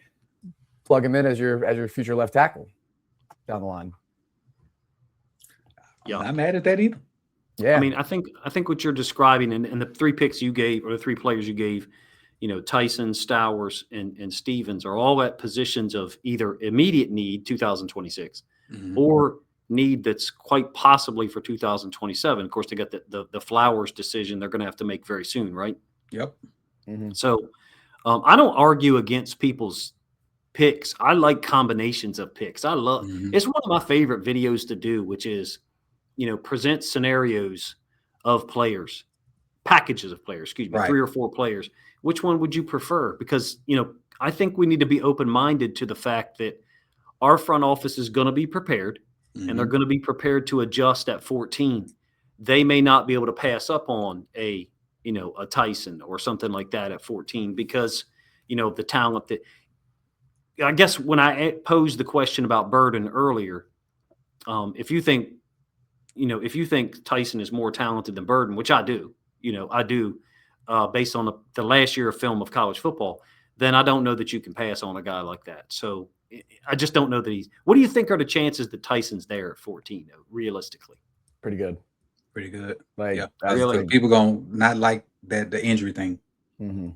C: plug him in as your future left tackle down the line.
A: Yeah.
B: I'm not mad at that either.
C: Yeah.
A: I mean, I think what you're describing and the 3 picks you gave, or the 3 players you gave, you know, Tyson, Stowers, and Stevens are all at positions of either immediate need, 2026, or need that's quite possibly for 2027. Of course, they got the Flowers decision they're going to have to make very soon, right?
B: Yep.
A: So I don't argue against people's picks. I like combinations of picks. I love it's one of my favorite videos to do, which is, you know, present scenarios of players, packages of players, 3 or 4 players. Which one would you prefer? Because, you know, I think we need to be open-minded to the fact that our front office is going to be prepared, and they're going to be prepared to adjust at 14. They may not be able to pass up on a Tyson or something like that at 14 because, you know, the talent that I guess when I posed the question about Burden earlier, if you think, if you think Tyson is more talented than Burden, which I do, based on the last year of film of college football, then I don't know that you can pass on a guy like that. So I just don't know that he's. What do you think are the chances that Tyson's there at 14, though, realistically?
C: Pretty good.
B: Pretty good.
C: Like,
B: Yeah,
A: really?
B: people gonna not like the injury thing.
C: Mm-hmm.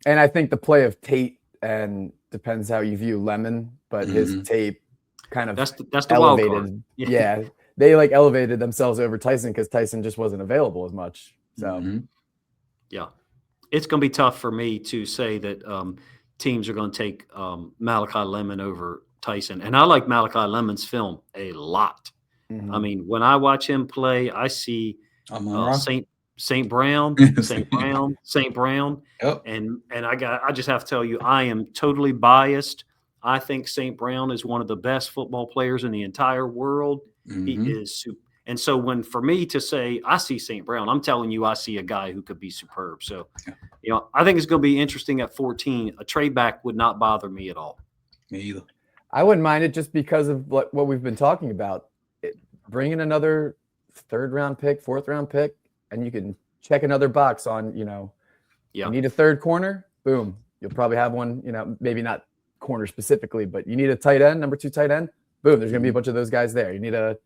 C: And I think the play of Tate, and depends how you view Lemon, but his tape kind of
A: that's the
C: elevated.
A: wild card.
C: Yeah, they like elevated themselves over Tyson because Tyson just wasn't available as much. So
A: yeah, it's going to be tough for me to say that teams are going to take Malachi Lemon over Tyson, and I like Malachi Lemon's film a lot. I mean, when I watch him play, I see St. Brown,
B: Yep.
A: and I just have to tell you, I am totally biased. I think St. Brown is one of the best football players in the entire world. He is super. And so for me to say I see St. Brown, I'm telling you I see a guy who could be superb. So, I think it's going to be interesting at 14. A trade back would not bother me at all.
B: Me either.
C: I wouldn't mind it just because of what we've been talking about. Bringing another 3rd round pick, 4th round pick, and you can check another box on, you need a 3rd corner, boom. You'll probably have one, maybe not corner specifically, but you need a tight end, number 2 tight end, boom. There's going to be a bunch of those guys there. You need a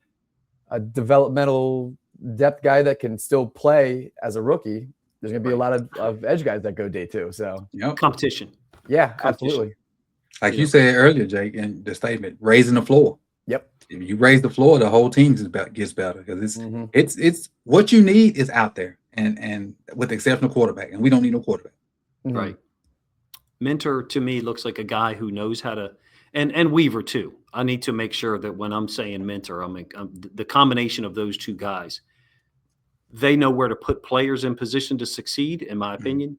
C: developmental depth guy that can still play as a rookie. There's going to be a lot of edge guys that go day 2. So
A: competition.
C: Yeah, absolutely.
B: Like you said earlier, Jake, in the statement, raising the floor.
C: Yep. If
B: you raise the floor, the whole team gets better because it's what you need is out there, and with exceptional quarterback, and we don't need no quarterback.
A: Right. Mentor to me looks like a guy who knows how to, and Weaver too. I need to make sure that when I'm saying mentor, the combination of those two guys, they know where to put players in position to succeed, in my opinion.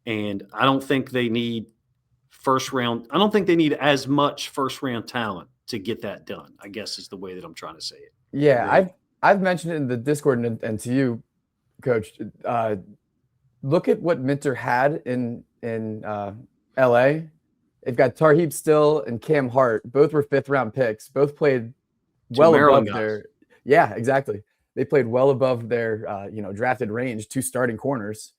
A: And I don't think they need I don't think they need as much 1st round talent to get that done, I guess is the way that I'm trying to say it.
C: Yeah, really. I've mentioned it in the Discord and to you, Coach. Look at what Minter had in LA. They've got Tarheeb Still and Cam Hart. Both were 5th round picks. Both played well above their. Yeah, exactly. They played well above their drafted range. 2 starting corners.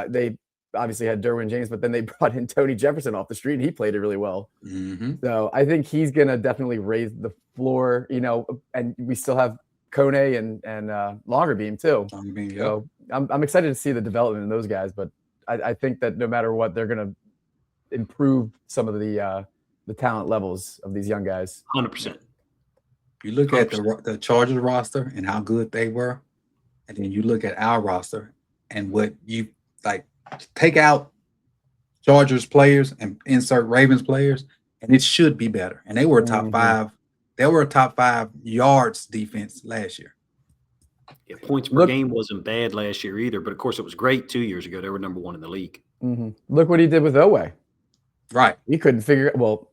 C: They obviously had Derwin James, but then they brought in Tony Jefferson off the street, and he played it really well. So I think he's going to definitely raise the floor, and we still have Kone and Longerbeam too. So I'm excited to see the development in those guys, but I think that no matter what, they're going to improve some of the talent levels of these young guys.
A: 100%.
B: You look at the Chargers roster and how good they were, and then you look at our roster and what you like. Take out Chargers players and insert Ravens players, and it should be better. And they were a top 5. They were a top 5 yards defense last year.
A: Yeah, points per game wasn't bad last year either, but of course it was great 2 years ago. They were number 1 in the league.
C: Look what he did with Oweh.
B: Right.
C: He couldn't figure. Well,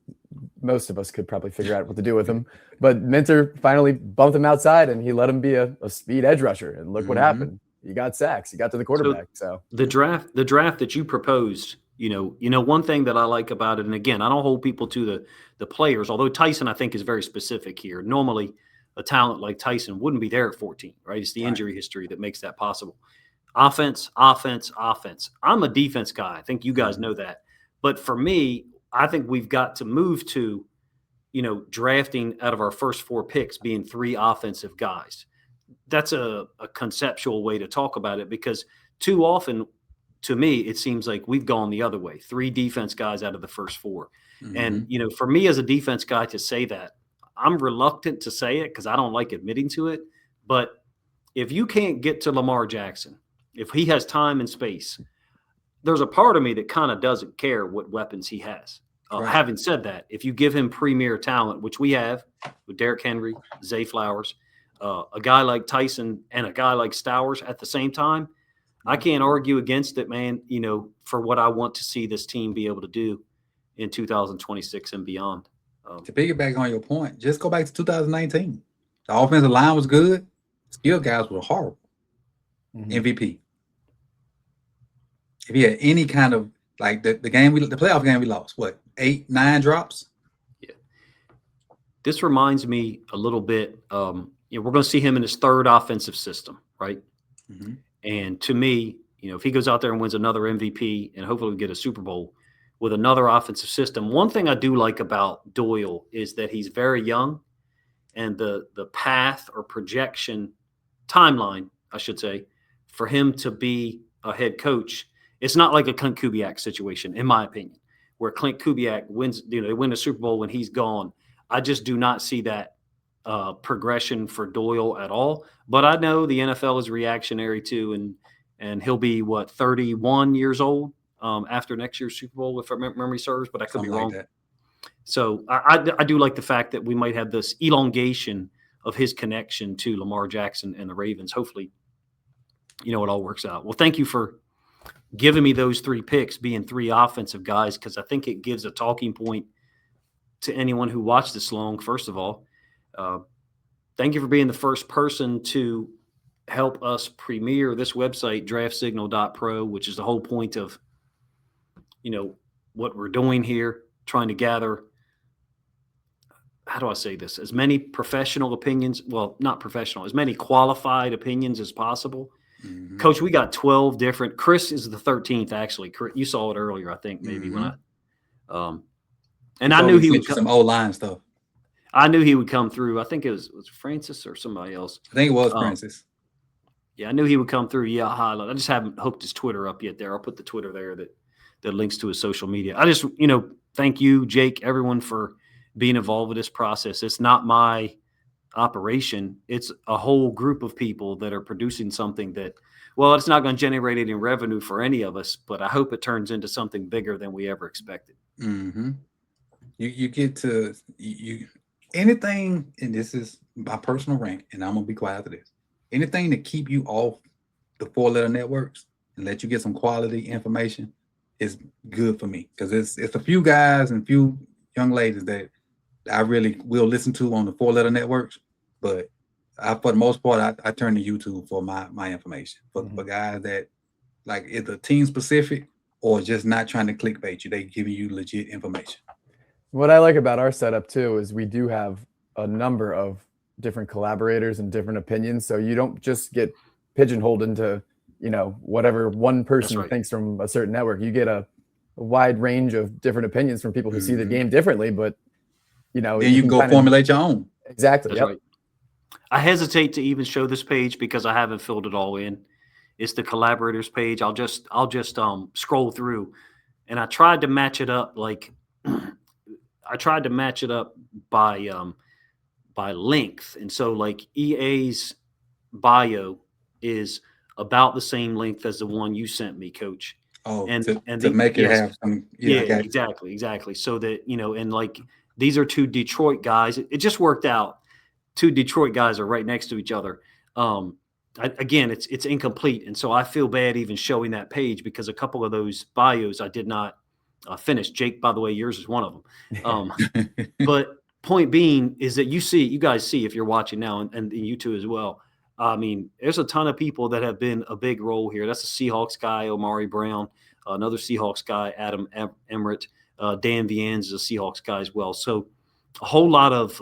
C: most of us could probably figure out what to do with him, but Minter finally bumped him outside, and he let him be a speed edge rusher. And look what happened. You got sacks. You got to the quarterback. So
A: the draft that you proposed, one thing that I like about it, and again, I don't hold people to the players, although Tyson I think is very specific here. Normally, a talent like Tyson wouldn't be there at 14, right? It's the injury history that makes that possible. Offense. I'm a defense guy. I think you guys know that. But for me, I think we've got to move to, drafting out of our first 4 picks being 3 offensive guys. That's a conceptual way to talk about it, because too often, to me, it seems like we've gone the other way. 3 defense guys out of the first 4. And, for me as a defense guy to say that, I'm reluctant to say it because I don't like admitting to it. But if you can't get to Lamar Jackson, if he has time and space, there's a part of me that kind of doesn't care what weapons he has. Having said that, if you give him premier talent, which we have with Derrick Henry, Zay Flowers, a guy like Tyson and a guy like Stowers at the same time, I can't argue against it, man, for what I want to see this team be able to do in 2026 and beyond.
B: To piggyback on your point, just go back to 2019. The offensive line was good. Skill guys were horrible. MVP. If he had any kind of, like the playoff game we lost, what, 8, 9 drops.
A: Yeah. This reminds me a little bit. We're going to see him in his third offensive system, right?
B: Mm-hmm.
A: And to me, if he goes out there and wins another MVP and hopefully we get a Super Bowl with another offensive system, one thing I do like about Doyle is that he's very young, and the path or projection timeline, I should say, for him to be a head coach, it's not like a Clint Kubiak situation, in my opinion, where Clint Kubiak wins, they win the Super Bowl when he's gone. I just do not see that progression for Doyle at all. But I know the NFL is reactionary too, and he'll be 31 years old after next year's Super Bowl, if memory serves, but I could be wrong.
B: Like that.
A: So I do like the fact that we might have this elongation of his connection to Lamar Jackson and the Ravens. Hopefully, it all works out. Well, thank you for giving me those 3 picks, being 3 offensive guys, because I think it gives a talking point to anyone who watched this long. First of all, thank you for being the first person to help us premiere this website, draftsignal.pro, which is the whole point of, what we're doing here, trying to gather, how do I say this, as many professional opinions, well, not professional, as many qualified opinions as possible. Mm-hmm. Coach, we got 12 different. Chris is the 13th, actually. You saw it earlier, I think, maybe when and I knew he would
B: some O-line stuff.
A: I knew he would come through. I think it was Francis or somebody else.
B: I think it was Francis.
A: Yeah, I knew he would come through. Yeah, highlight. I just haven't hooked his Twitter up yet there. I'll put the Twitter there that links to his social media. I just, thank you, Jake, everyone, for being involved with this process. It's not my operation. It's a whole group of people that are producing something that, well, it's not going to generate any revenue for any of us, but I hope it turns into something bigger than we ever expected.
B: Mm-hmm. You get to anything, and this is my personal rant, and I'm gonna be quiet after this. Anything to keep you off the 4-letter networks and let you get some quality information is good for me, because it's a few guys and few young ladies that I really will listen to on the 4-letter networks, but for the most part, I turn to YouTube for my information for guys that like either team specific or just not trying to clickbait you. They giving you legit information.
C: What I like about our setup too is we do have a number of different collaborators and different opinions. So you don't just get pigeonholed into, whatever one person thinks from a certain network. You get a wide range of different opinions from people who see the game differently, but
B: you can go formulate your own.
C: Exactly.
A: That's right. I hesitate to even show this page because I haven't filled it all in. It's the Collaborators page. I'll just scroll through, and I tried to match it up by length. And so like EA's bio is about the same length as the one you sent me, Coach.
B: Oh, and to make it have some.
A: Yeah, exactly. So that, and like these are 2 Detroit guys. It just worked out. 2 Detroit guys are right next to each other. Again, it's incomplete. And so I feel bad even showing that page because a couple of those bios I did not finish. Jake, by the way, yours is one of them. But point being is that you guys see if you're watching now, and you too as well. I mean, there's a ton of people that have been a big role here. That's a Seahawks guy, Omari Brown, another Seahawks guy, Adam Emmerich, Dan Vians is a Seahawks guy as well. So a whole lot of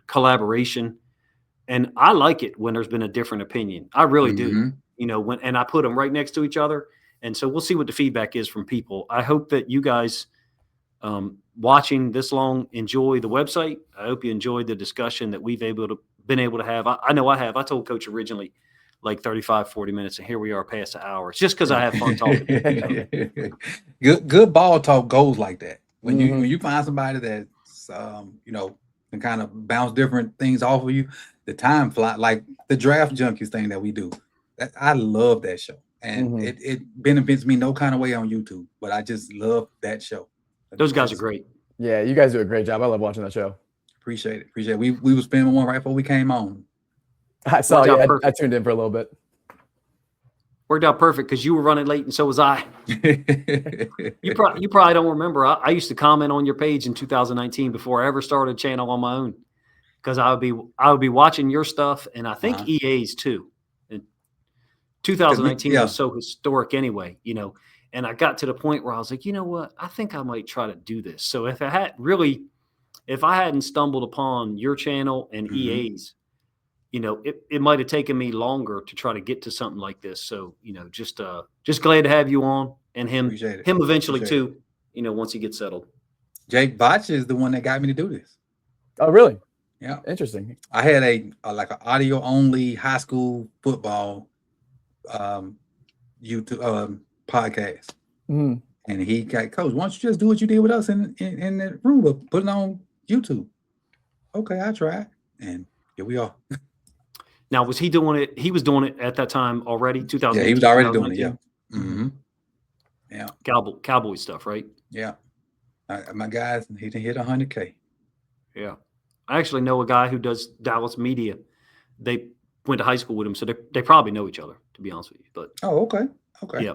A: collaboration. And I like it when there's been a different opinion. I really do. And I put them right next to each other. And so we'll see what the feedback is from people. I hope that you guys watching this long enjoy the website. I hope you enjoyed the discussion that we've been able to have. I know I have. I told Coach originally like 35, 40 minutes, and here we are past the hour. It's just because I have fun talking.
B: Good ball talk goes like that. When you find somebody that's can kind of bounce different things off of you, the time fly, like the Draft Junkies thing that we do. I love that show. And it benefits me no kind of way on YouTube, but I just love that show.
A: Those guys are great.
C: Yeah, you guys do a great job. I love watching that show.
B: Appreciate it. We were spinning one right before we came on.
C: I saw you. I tuned in for a little bit.
A: Worked out perfect because you were running late and so was I. You probably don't remember. I used to comment on your page in 2019 before I ever started a channel on my own, because I would be watching your stuff, and I think EA's too. And 2019 was so historic anyway, And I got to the point where I was like, you know what? I think I might try to do this. So if I hadn't stumbled upon your channel and EA's, it might have taken me longer to try to get to something like this. So, just glad to have you on, and him eventually too, once he gets settled.
B: Jake Botch is the one that got me to do this.
C: Oh, really?
B: Yeah.
C: Interesting.
B: I had like an audio only high school football YouTube podcast.
C: Mm-hmm.
B: And he got, Coach, why don't you just do what you did with us in the room, but put it on YouTube? Okay, I tried, and here we are.
A: Now, was he doing it? He was doing it at that time already. 2000.
B: Yeah, he was already doing it. Yeah. Mm-hmm. Yeah.
A: Cowboy stuff, right?
B: Yeah. My guys, he didn't hit 100K.
A: Yeah. I actually know a guy who does Dallas media. They went to high school with him, so they probably know each other, to be honest with you. But
B: okay.
A: Yeah.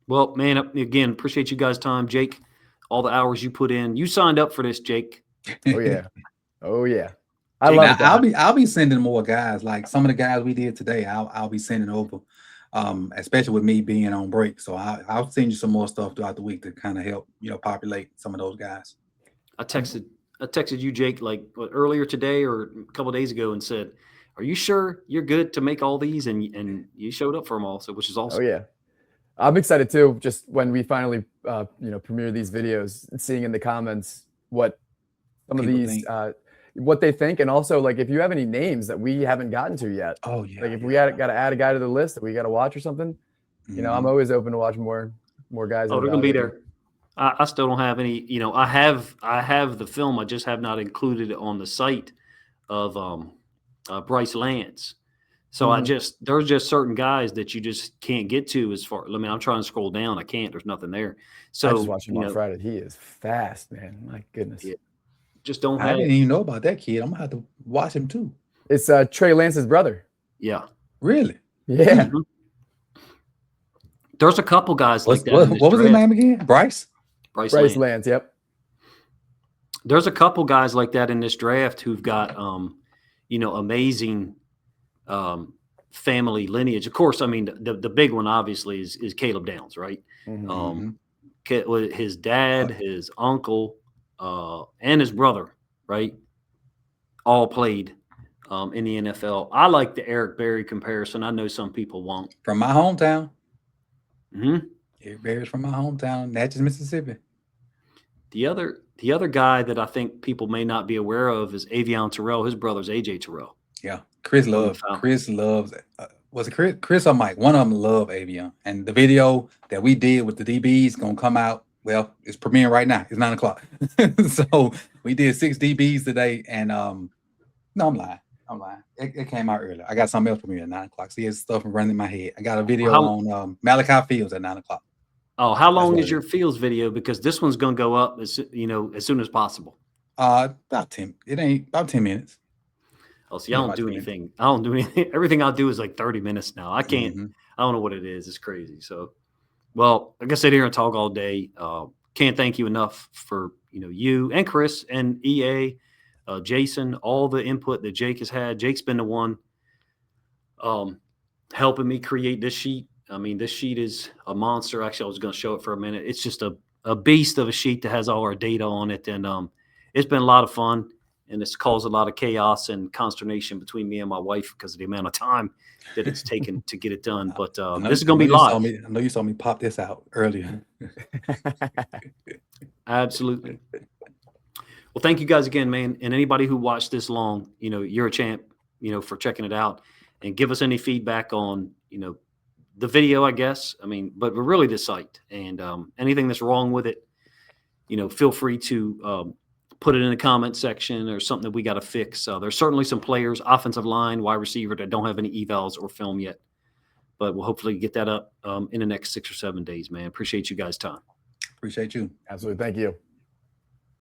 A: Well, man, again, appreciate you guys' time, Jake. All the hours you put in. You signed up for this, Jake.
C: Oh yeah. Oh yeah. I love it.
B: I'll be sending more guys. Like some of the guys we did today, I'll be sending over. Especially with me being on break. So I'll send you some more stuff throughout the week to kind of help, populate some of those guys.
A: I texted you, Jake, like earlier today or a couple of days ago and said, are you sure you're good to make all these? And you showed up for them all, so which is awesome.
C: Oh yeah. I'm excited too. Just when we finally, premiere these videos, seeing in the comments what some of these, what they think, and also like if you have any names that we haven't gotten to yet.
B: Oh yeah.
C: Like if we got to add a guy to the list that we got to watch or something, I'm always open to watch more guys.
A: Oh, they're gonna be there. I still don't have any. I have the film. I just have not included it on the site of Bryce Lance. So there's just certain guys that you just can't get to as far. I mean, I'm trying to scroll down. I can't. There's nothing there. So
C: I just watched him on Friday. He is fast, man. My goodness.
A: Yeah. Just don't.
B: I didn't even know about that kid. I'm gonna have to watch him too.
C: It's Trey Lance's brother.
A: Yeah.
B: Really?
C: Yeah.
A: Mm-hmm. There's a couple guys like that.
B: What was his name again? Bryce
C: Lance. Yep.
A: There's a couple guys like that in this draft who've got amazing family lineage. Of course, I mean the big one obviously is Caleb Downs, right? Mm-hmm. His dad, his uncle, and his brother, right? All played in the NFL. I like the Eric Berry comparison. I know some people won't.
B: From my hometown.
A: Mm-hmm.
B: Eric Berry's from my hometown, Natchez, Mississippi.
A: The other guy that I think people may not be aware of is Avion Terrell. His brother's AJ Terrell.
B: Yeah, Chris loves. Was it Chris or Mike? One of them love Avion, and the video that we did with the DBs gonna come out. Well, it's premiering right now. It's 9:00. So we did 6 DBs today, and no, I'm lying. It came out earlier. I got something else premiering at 9:00. See, it's stuff running in my head. I got a video on Malachi Fields at 9:00.
A: Oh, how long is your Fields video? Because this one's going to go up as soon as possible.
B: About 10. It ain't about 10 minutes.
A: Oh, see, I don't do anything. I don't do anything. Everything I do is like 30 minutes now. I can't.
B: Mm-hmm.
A: I don't know what it is. It's crazy. So, well, I guess sit here and talk all day. Can't thank you enough for you and Chris and EA, Jason, all the input that Jake has had. Jake's been the one helping me create this sheet. I mean, this sheet is a monster. Actually, I was going to show it for a minute. It's just a beast of a sheet that has all our data on it. And it's been a lot of fun. And it's caused a lot of chaos and consternation between me and my wife because of the amount of time that it's taken to get it done. But this is going to be live.
B: I know you saw me pop this out earlier.
A: Absolutely. Well, thank you guys again, man. And anybody who watched this long, you're a champ, for checking it out. And give us any feedback on, the video, I guess. I mean, but really the site. And anything that's wrong with it, feel free to put it in the comment section or something that we got to fix. There's certainly some players, offensive line, wide receiver, that don't have any evals or film yet. But we'll hopefully get that up in the next 6 or 7 days, man. Appreciate you guys' time.
B: Appreciate you.
C: Absolutely. Thank you.